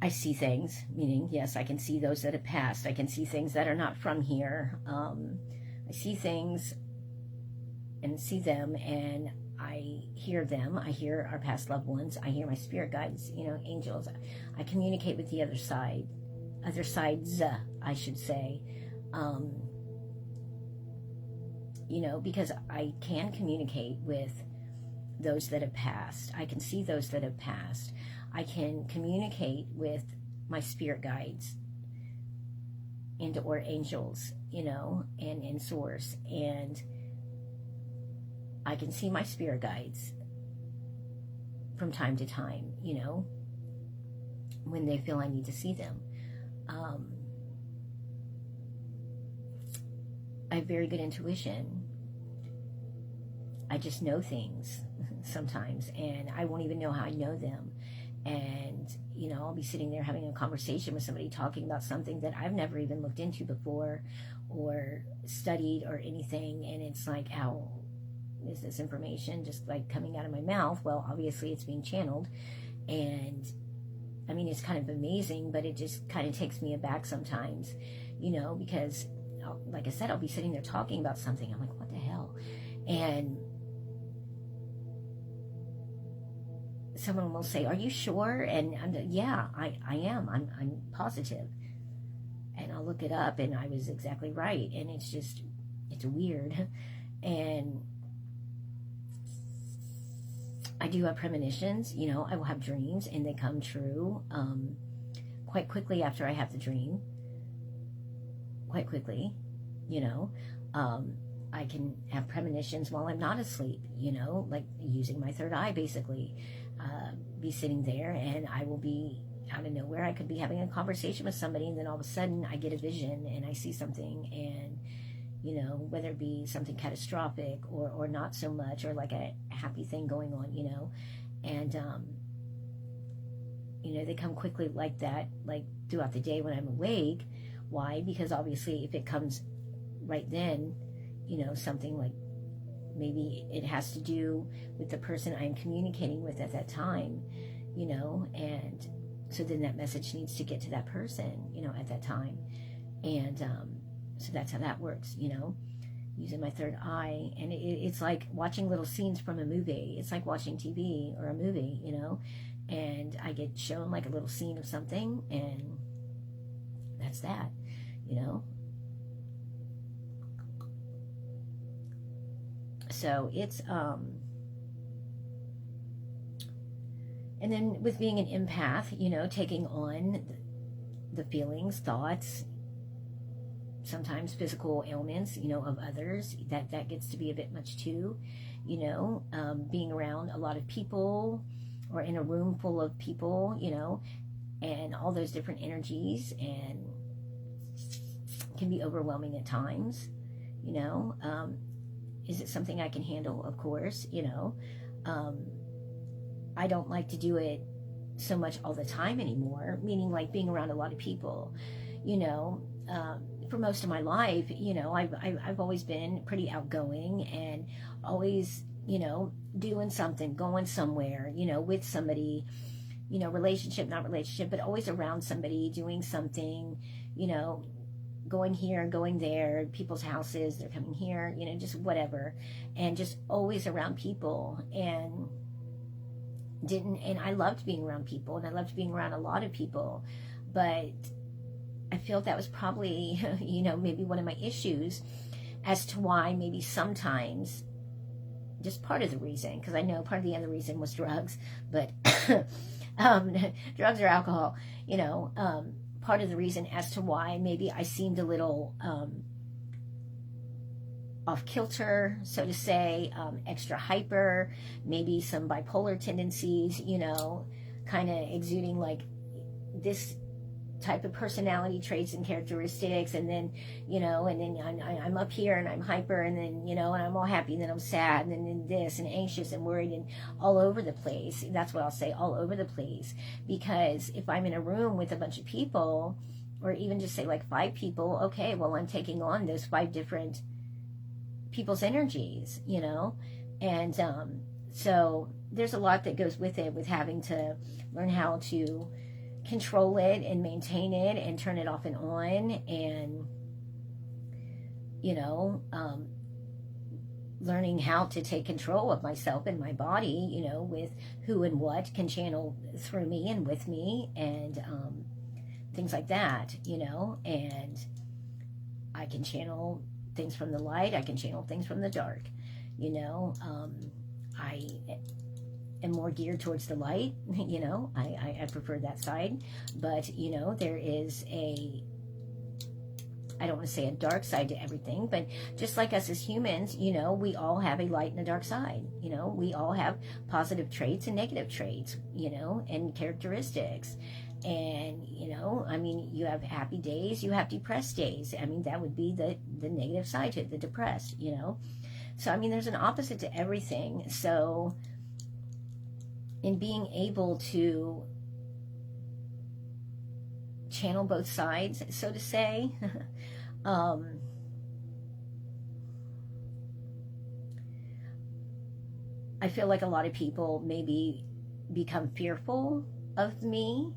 I see things, meaning, yes, I can see those that have passed. I can see things that are not from here. I see things and see them, and I hear them. I hear our past loved ones. I hear my spirit guides, you know, angels. I communicate with the other side, other sides, I should say. You know, because I can communicate with those that have passed. I can see those that have passed. I can communicate with my spirit guides and or angels, you know, and in source. And I can see my spirit guides from time to time, you know, when they feel I need to see them. I have very good intuition. I just know things sometimes, and I won't even know how I know them. And, you know, I'll be sitting there having a conversation with somebody talking about something that I've never even looked into before or studied or anything. And it's like, how is this information just like coming out of my mouth? Well, obviously it's being channeled. And I mean, it's kind of amazing, but it just kind of takes me aback sometimes, you know, because like I said, I'll be sitting there talking about something. I'm like, what the hell? And someone will say, are you sure? And I'm like, yeah, I am. I'm positive. And I'll look it up, and I was exactly right. And it's just, it's weird. And I do have premonitions. You know, I will have dreams, and they come true quite quickly after I have the dream. Quite quickly, you know. I can have premonitions while I'm not asleep, you know, like using my third eye, basically. Be sitting there, and I will be out of nowhere. I could be having a conversation with somebody, and then all of a sudden I get a vision and I see something, and, you know, whether it be something catastrophic or not so much, or like a happy thing going on, you know. And, you know, they come quickly like that, like throughout the day when I'm awake. Why? Because obviously if it comes right then, you know, something like maybe it has to do with the person I'm communicating with at that time, you know, and so then that message needs to get to that person, you know, at that time. And so that's how that works, you know, using my third eye. And it's like watching little scenes from a movie. It's like watching TV or a movie, you know, and I get shown like a little scene of something, and that's that, you know. So it's and then with being an empath, you know, taking on the feelings, thoughts, sometimes physical ailments, you know, of others, that gets to be a bit much too, you know. Being around a lot of people or in a room full of people, you know, and all those different energies, and can be overwhelming at times, you know. Is it something I can handle? Of course, you know. I don't like to do it so much all the time anymore, meaning like being around a lot of people, you know. For most of my life, you know, I've always been pretty outgoing, and always, you know, doing something, going somewhere, you know, with somebody, you know, relationship, not relationship, but always around somebody, doing something, you know, going here, going there, people's houses, they're coming here, you know, just whatever. And just always around people, and I loved being around people, and I loved being around a lot of people, but I feel that was probably, you know, maybe one of my issues as to why maybe sometimes, just part of the reason, because I know part of the other reason was drugs, but um, drugs or alcohol, part of the reason as to why maybe I seemed a little off kilter, so to say, extra hyper, maybe some bipolar tendencies, kind of exuding like this type of personality traits and characteristics, and then I'm up here and I'm hyper, and then and I'm all happy, and then I'm sad, and then this and anxious and worried and all over the place. That's what I'll say, all over the place. Because if I'm in a room with a bunch of people, or even just say like 5 people, okay, well, I'm taking on those 5 different people's energies, and so there's a lot that goes with it, with having to learn how to control it and maintain it and turn it off and on, and learning how to take control of myself and my body, with who and what can channel through me and with me, and things like that, and I can channel things from the light, I can channel things from the dark, I am more geared towards the light, I prefer that side, but there is I don't want to say a dark side to everything, but just like us as humans, we all have a light and a dark side, we all have positive traits and negative traits, and characteristics. And, you have happy days, you have depressed days. That would be the negative side to it, the depressed, So, there's an opposite to everything. So, in being able to channel both sides, so to say, I feel like a lot of people maybe become fearful of me.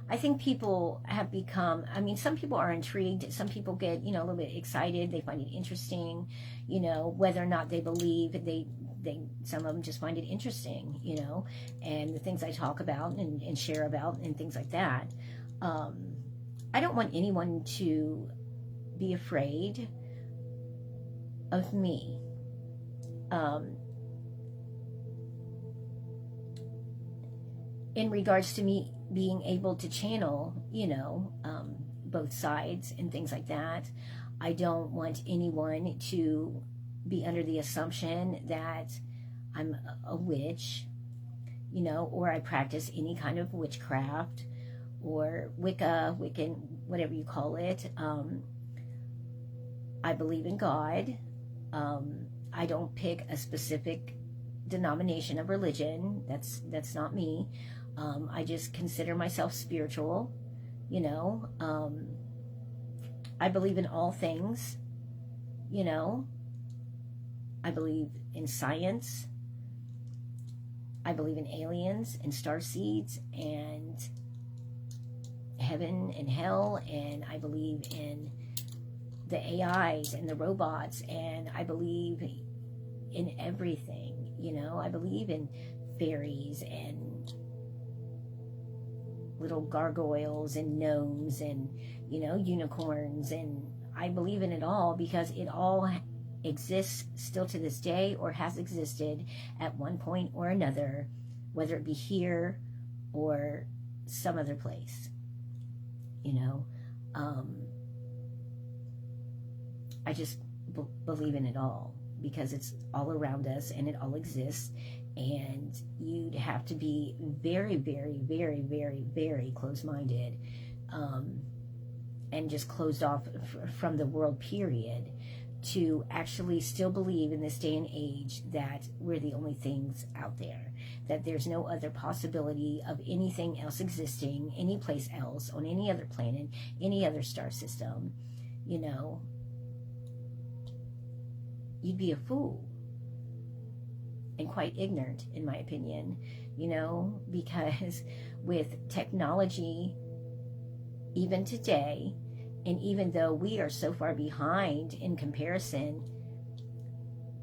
I think people have become, some people are intrigued, some people get, a little bit excited, they find it interesting, whether or not they believe, some of them just find it interesting, and the things I talk about and share about and things like that. I don't want anyone to be afraid of me. In regards to me being able to channel, both sides and things like that, I don't want anyone to be under the assumption that I'm a witch, or I practice any kind of witchcraft or Wiccan, whatever you call it. I believe in God. I don't pick a specific denomination of religion. That's not me. I just consider myself spiritual, I believe in all things, I believe in science. I believe in aliens and star seeds and heaven and hell, and I believe in the AIs and the robots, and I believe in everything, I believe in fairies and little gargoyles and gnomes and, unicorns, and I believe in it all because it all exists still to this day, or has existed at one point or another, whether it be here or some other place, I just believe in it all because it's all around us and it all exists. And you'd have to be very, very, very, very, very close-minded, and just closed off from the world, period, to actually still believe in this day and age that we're the only things out there, that there's no other possibility of anything else existing any place else, on any other planet, any other star system. You'd be a fool. And quite ignorant, in my opinion, because with technology, even today, and even though we are so far behind in comparison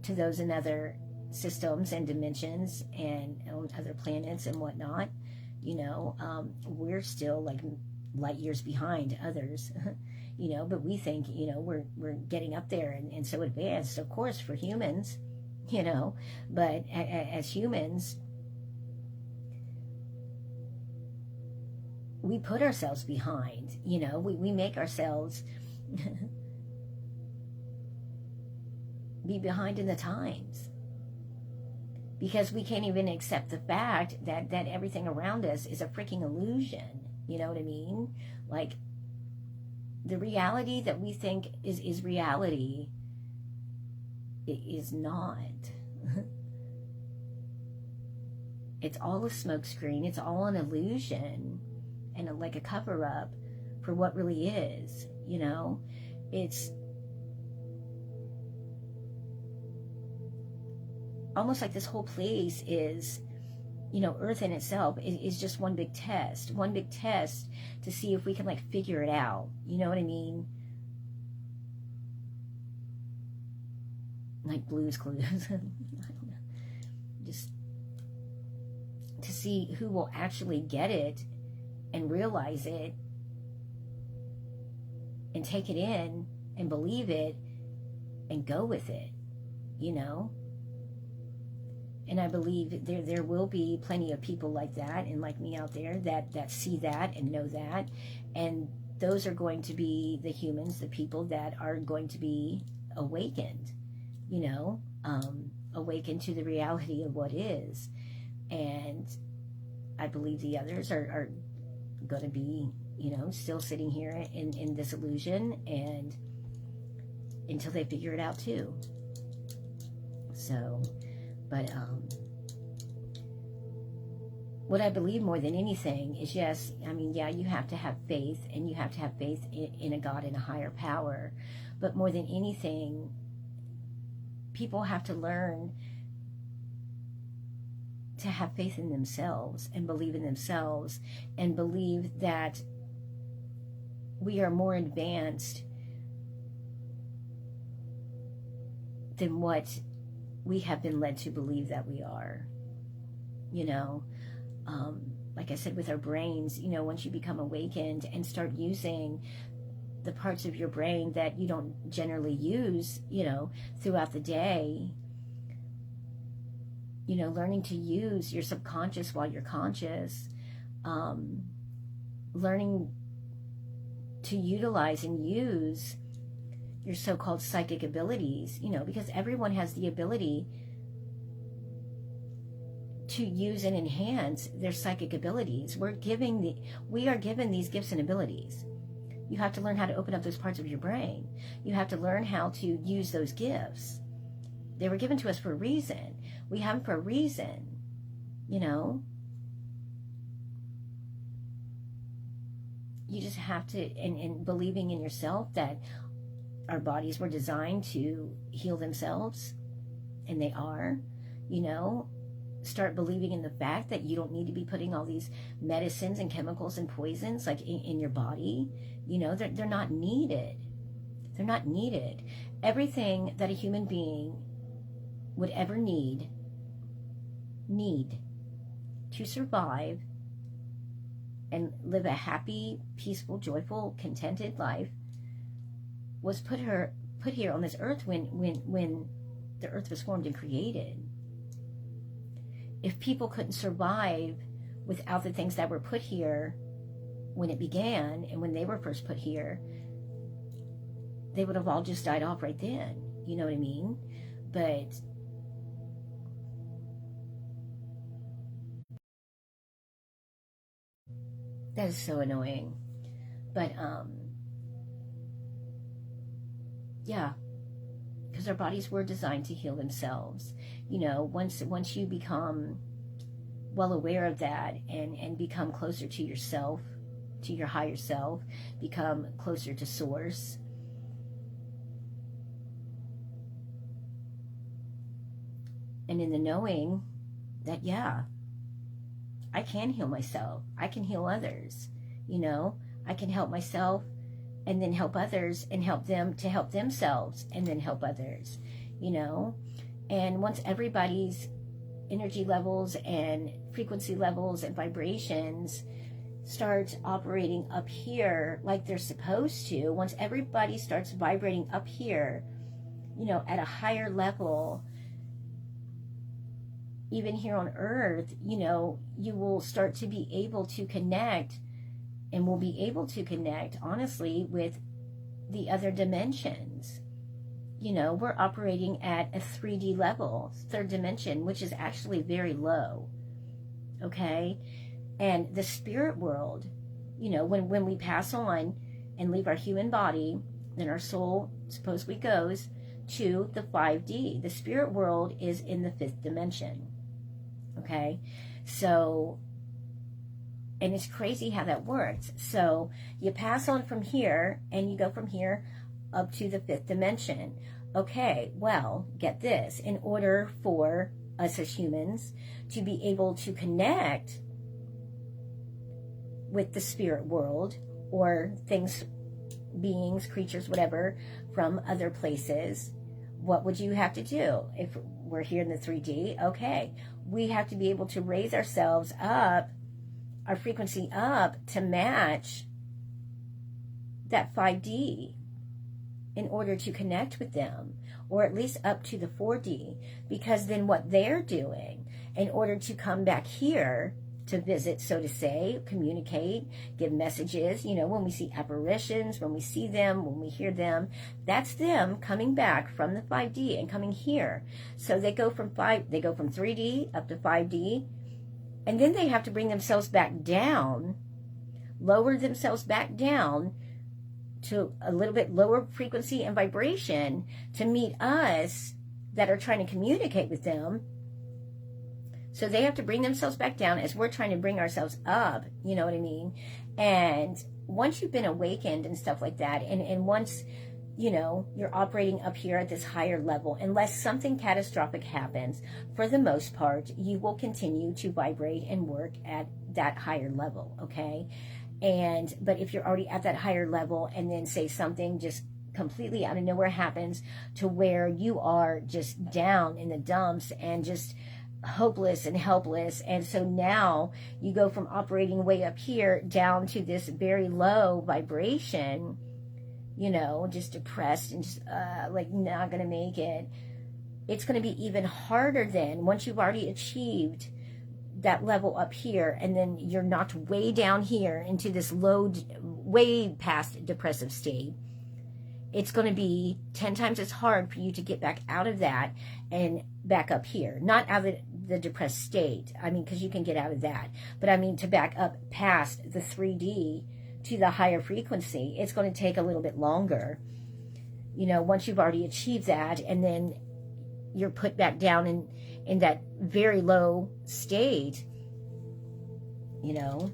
to those in other systems and dimensions and on other planets and whatnot, we're still like light years behind others, but we think, we're getting up there and so advanced, of course, for humans. you know. But as humans, we put ourselves behind, you know, we make ourselves be behind in the times, because we can't even accept the fact that everything around us is a freaking illusion. You know what I mean? Like, the reality that we think is reality, it is not. It's all a smokescreen. It's all an illusion, and like a cover-up for what really is, you know? It's almost like this whole place is, you know, Earth in itself is just one big test to see if we can like figure it out. You know what I mean? Like Blue's Clues. I don't know. Just to see who will actually get it and realize it and take it in and believe it and go with it, you know? And I believe there will be plenty of people like that and like me out there that see that and know that. And those are going to be the humans, the people that are going to be awakened, you know, awakened to the reality of what is. And I believe the others are going to be, you know, still sitting here in this illusion, and until they figure it out too. So, but what I believe more than anything is, yes, I mean, yeah, you have to have faith, and you have to have faith in a God and a higher power. But more than anything, people have to learn to have faith in themselves and believe in themselves, and believe that we are more advanced than what we have been led to believe that we are, you know. Like I said, with our brains, you know, once you become awakened and start using the parts of your brain that you don't generally use, you know, throughout the day, you know, learning to use your subconscious while you're conscious, learning to utilize and use your so-called psychic abilities, you know, because everyone has the ability to use and enhance their psychic abilities. We are given these gifts and abilities. You have to learn how to open up those parts of your brain. You have to learn how to use those gifts. They were given to us for a reason. We have them for a reason, you know. You just have to, and believing in yourself that our bodies were designed to heal themselves, and they are, you know. Start believing in the fact that you don't need to be putting all these medicines and chemicals and poisons like in your body. You know, they're not needed. They're not needed. Everything that a human being would ever need to survive and live a happy, peaceful, joyful, contented life was put here on this earth when the earth was formed and created. If people couldn't survive without the things that were put here when it began and when they were first put here, they would have all just died off right then. You know what I mean? But that is so annoying. But yeah, because our bodies were designed to heal themselves. You know, once you become well aware of that and become closer to yourself, to your higher self, become closer to source, and in the knowing that, yeah, I can heal myself, I can heal others, you know, I can help myself and then help others and help them to help themselves and then help others, you know. And once everybody's energy levels and frequency levels and vibrations start operating up here like they're supposed to, once everybody starts vibrating up here, you know, at a higher level, even here on earth, you know, you will start to be able to connect, and will be able to connect, honestly, with the other dimensions. You know, we're operating at a 3D level, third dimension, which is actually very low. Okay? And the spirit world, you know, when we pass on and leave our human body, then our soul supposedly goes to the 5D. The spirit world is in the 5th dimension. Okay? So, and it's crazy how that works. So you pass on from here and you go from here up to the 5th dimension. Okay, well, get this. In order for us as humans to be able to connect with the spirit world, or things, beings, creatures, whatever, from other places, what would you have to do? If we're here in the 3D, okay, we have to be able to raise ourselves up, our frequency up, to match that 5D in order to connect with them, or at least up to the 4D, because then what they're doing in order to come back here to visit, so to say, communicate, give messages, you know, when we see apparitions, when we see them, when we hear them, that's them coming back from the 5D and coming here. So they go from 3D up to 5D, and then they have to bring themselves back down, lower themselves back down to a little bit lower frequency and vibration to meet us that are trying to communicate with them. So they have to bring themselves back down as we're trying to bring ourselves up, you know what I mean? And once you've been awakened and stuff like that, and once, you know, you're operating up here at this higher level, unless something catastrophic happens, for the most part, you will continue to vibrate and work at that higher level, okay? But if you're already at that higher level, and then say something just completely out of nowhere happens to where you are just down in the dumps and just hopeless and helpless, and so now you go from operating way up here down to this very low vibration, you know, just depressed and just like not gonna make it. It's going to be even harder then, once you've already achieved that level up here, and then you're knocked way down here into this low, way past depressive state. It's going to be 10 times as hard for you to get back out of that and back up here. Not out of the depressed state, I mean, because you can get out of that, but I mean to back up past the 3D to the higher frequency. It's going to take a little bit longer, you know, once you've already achieved that, and then you're put back down in that very low state, you know,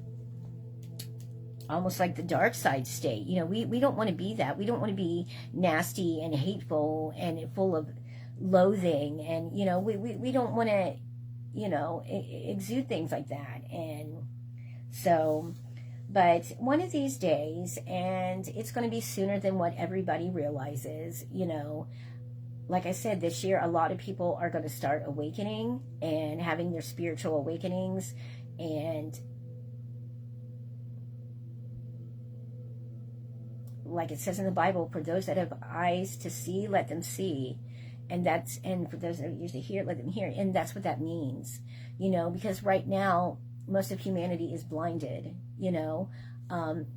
almost like the dark side state. You know, we don't want to be that. We don't want to be nasty and hateful and full of loathing, and, you know, we don't want to, you know, exude things like that. And so, but one of these days, and it's going to be sooner than what everybody realizes, you know, like I said, this year, a lot of people are going to start awakening and having their spiritual awakenings. And like it says in the Bible, for those that have eyes to see, let them see. And for those that are ears to hear, let them hear. And that's what that means, you know, because right now, most of humanity is blinded, you know.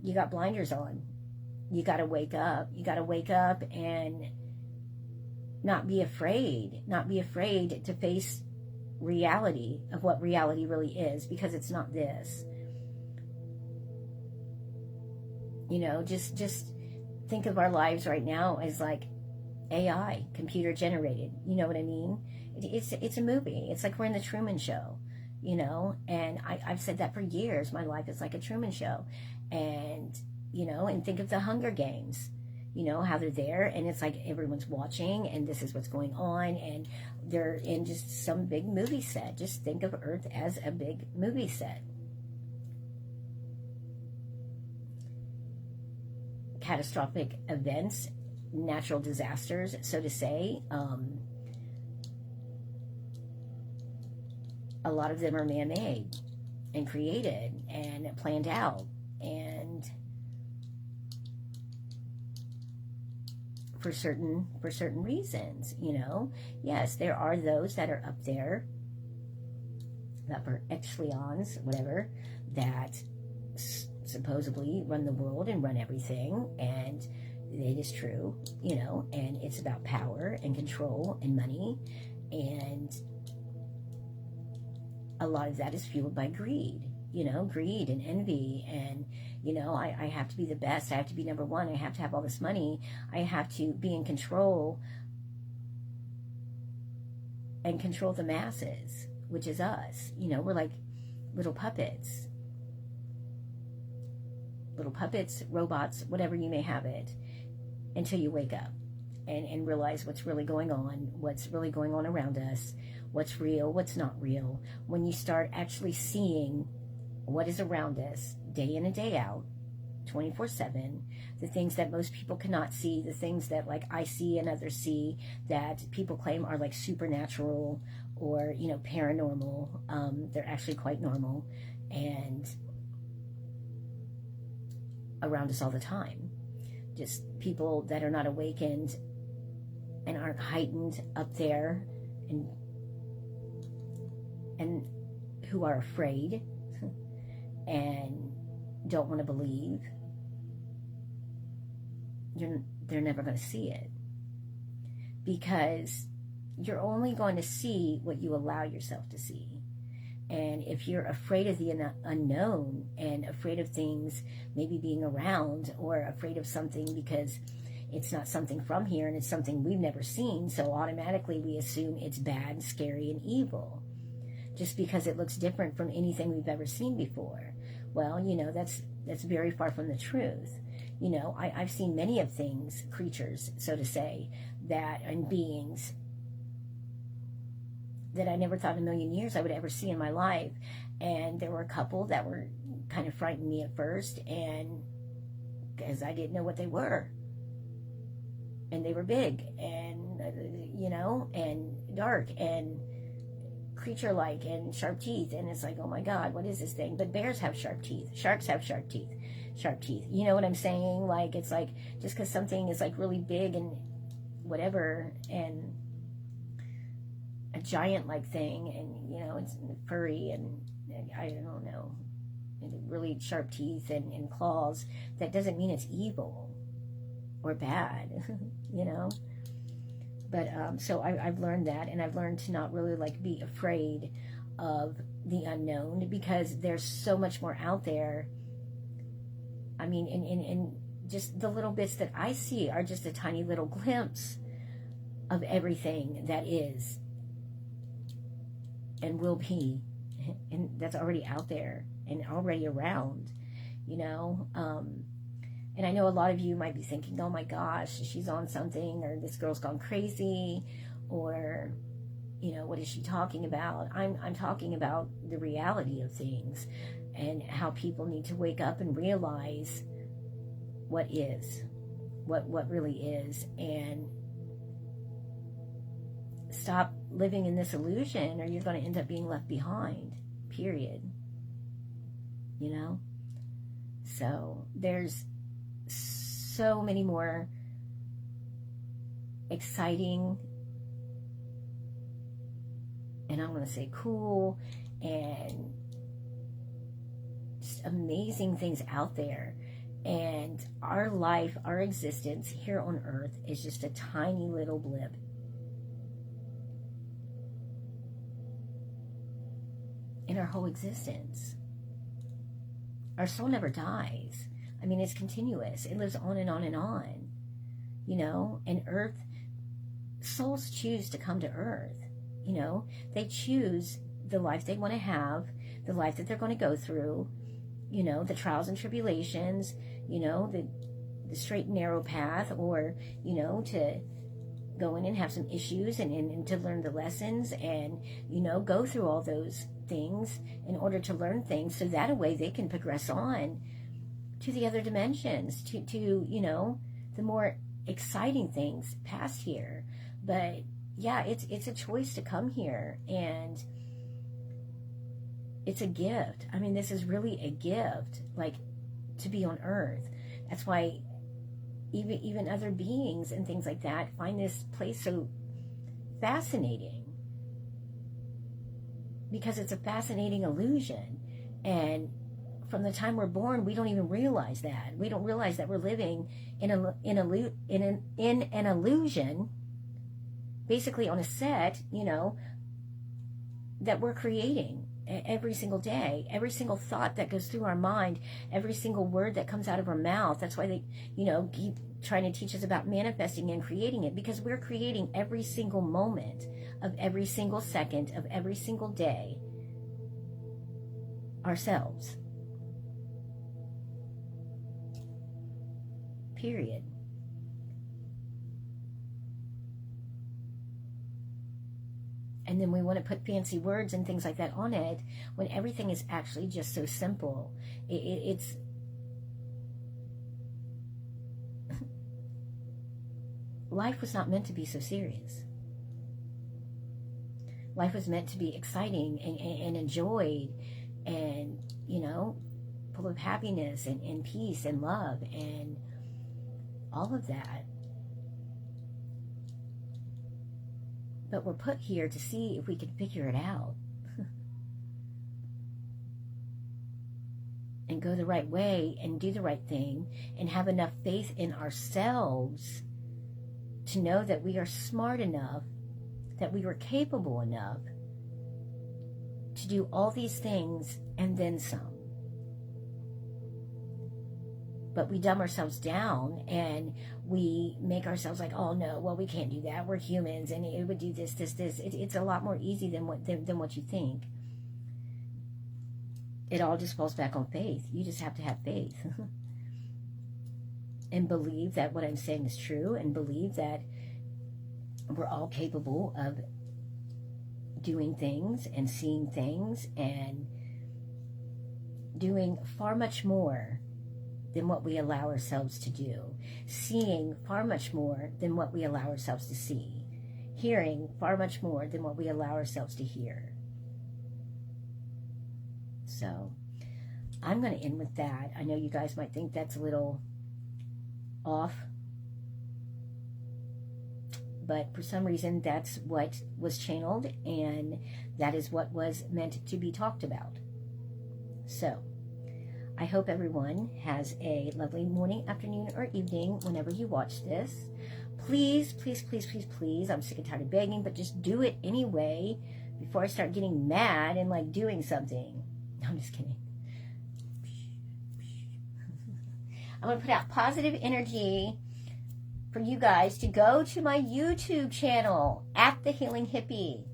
You got blinders on. You got to wake up. You got to wake up and not be afraid to face reality of what reality really is, because it's not this. You know, just think of our lives right now as like AI, computer generated. You know what I mean? It's a movie. It's like we're in the Truman Show, you know. And I've said that for years. My life is like a Truman Show. And, you know, and think of the Hunger Games, you know, how they're there, and it's like everyone's watching, and this is what's going on, and they're in just some big movie set. Just think of Earth as a big movie set. Catastrophic events, natural disasters, so to say, a lot of them are man-made and created and planned out, and for certain reasons, you know. Yes, there are those that are up there the upper echelons, whatever, that supposedly run the world and run everything, and it is true, you know, and it's about power and control and money, and a lot of that is fueled by greed, you know, greed and envy, and, you know, I have to be the best, I have to be number one, I have to have all this money, I have to be in control and control the masses, which is us, you know, we're like little puppets, robots, whatever you may have it, until you wake up and realize what's really going on around us, what's real, what's not real. When you start actually seeing what is around us day in and day out, 24/7, the things that most people cannot see, the things that like I see and others see that people claim are like supernatural or, you know, paranormal, they're actually quite normal and around us all the time. Just people that are not awakened and aren't heightened up there, and who are afraid and don't want to believe, they're never going to see it, because you're only going to see what you allow yourself to see. And if you're afraid of the unknown and afraid of things maybe being around, or afraid of something because it's not something from here and it's something we've never seen, so automatically we assume it's bad, scary, and evil, just because it looks different from anything we've ever seen before. Well, you know, that's very far from the truth. You know, I've seen many of things, creatures, so to say, and beings that I never thought in a million years I would ever see in my life. And there were a couple that were kind of frightened me at first, and because I didn't know what they were. And they were big and, you know, and dark and creature-like and sharp teeth. And it's like, oh my God, what is this thing? But bears have sharp teeth. Sharks have sharp teeth. You know what I'm saying? Like, it's like, just because something is like really big and whatever, and a giant like thing, and you know, it's furry and I don't know, really sharp teeth and claws, that doesn't mean it's evil or bad. You know. But so I've learned that, and I've learned to not really like be afraid of the unknown, because there's so much more out there. I mean, and just the little bits that I see are just a tiny little glimpse of everything that is and will be, and that's already out there and already around, you know. And I know a lot of you might be thinking, oh my gosh, she's on something, or this girl's gone crazy, or, you know, what is she talking about? I'm talking about the reality of things, and how people need to wake up and realize what is, what really is, and stop living in this illusion, or you're going to end up being left behind, period. You know? So there's so many more exciting, and I'm going to say cool, and just amazing things out there. And our life, our existence here on earth is just a tiny little blip. In our whole existence. Our soul never dies. I mean, it's continuous. It lives on and on and on. You know, and earth, souls choose to come to earth. You know, they choose the life they want to have, the life that they're going to go through, you know, the trials and tribulations, you know, the straight and narrow path, or, you know, to go in and have some issues and to learn the lessons, and, you know, go through all those things in order to learn things, so that a way they can progress on to the other dimensions, to you know, the more exciting things past here. But yeah, it's a choice to come here, and it's a gift. I mean, this is really a gift, like, to be on earth. That's why even other beings and things like that find this place so fascinating, because it's a fascinating illusion. And from the time we're born, we don't even realize that. We don't realize that we're living in an illusion, basically on a set, you know, that we're creating every single day. Every single thought that goes through our mind, every single word that comes out of our mouth. That's why they, you know, keep trying to teach us about manifesting and creating it, because we're creating every single moment of every single second of every single day ourselves. Period. And then we want to put fancy words and things like that on it when everything is actually just so simple. It's life was not meant to be so serious. Life was meant to be exciting and enjoyed, and, you know, full of happiness and peace and love and all of that. But we're put here to see if we can figure it out and go the right way and do the right thing and have enough faith in ourselves to know that we are smart enough, that we are capable enough to do all these things and then some. But we dumb ourselves down and we make ourselves like, oh no, well, we can't do that. We're humans and it would do this. It's a lot more easy than what you think. It all just falls back on faith. You just have to have faith and believe that what I'm saying is true, and believe that we're all capable of doing things and seeing things and doing far much more than what we allow ourselves to do, seeing far much more than what we allow ourselves to see, hearing far much more than what we allow ourselves to hear. So I'm going to end with that. I know you guys might think that's a little off, but for some reason that's what was channeled, and that is what was meant to be talked about. So I hope everyone has a lovely morning, afternoon, or evening whenever you watch this. Please, please, please, please, please, I'm sick and tired of begging, but just do it anyway before I start getting mad and like doing something. No, I'm just kidding. I'm going to put out positive energy for you guys to go to my YouTube channel, @TheHealingHippie,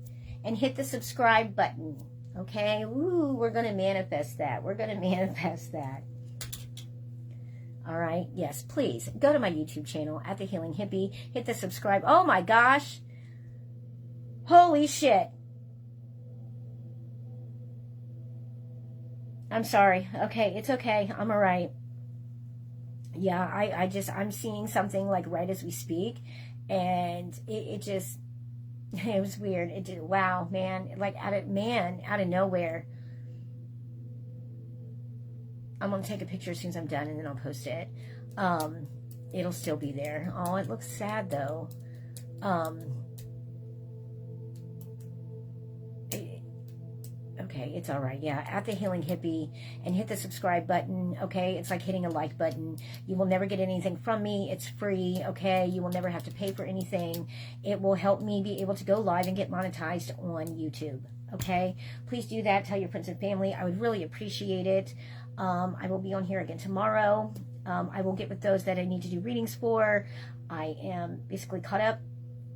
and hit the subscribe button. Okay? Ooh, we're going to manifest that. We're going to manifest that. All right? Yes, please go to my YouTube channel, @TheHealingHippie. Hit the subscribe. Oh my gosh. Holy shit. I'm sorry. Okay, it's okay. I'm all right. Yeah, I'm seeing something like right as we speak, and it was weird. It did, wow, man, like out of nowhere. I'm going to take a picture as soon as I'm done, and then I'll post it. It'll still be there. Oh, it looks sad though. Okay, it's all right. Yeah, @TheHealingHippie, and hit the subscribe button. Okay, it's like hitting a like button. You will never get anything from me. It's free. Okay, you will never have to pay for anything. It will help me be able to go live and get monetized on YouTube. Okay, please do that. Tell your friends and family. I would really appreciate it. I will be on here again tomorrow. I will get with those that I need to do readings for. I am basically caught up,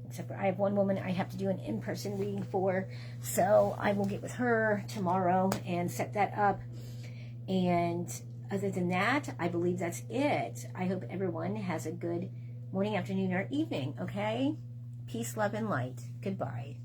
except for I have one woman I have to do an in-person reading for, so I will get with her tomorrow and set that up. And other than that, I believe that's it. I hope everyone has a good morning, afternoon, or evening, okay? Peace, love, and light. Goodbye.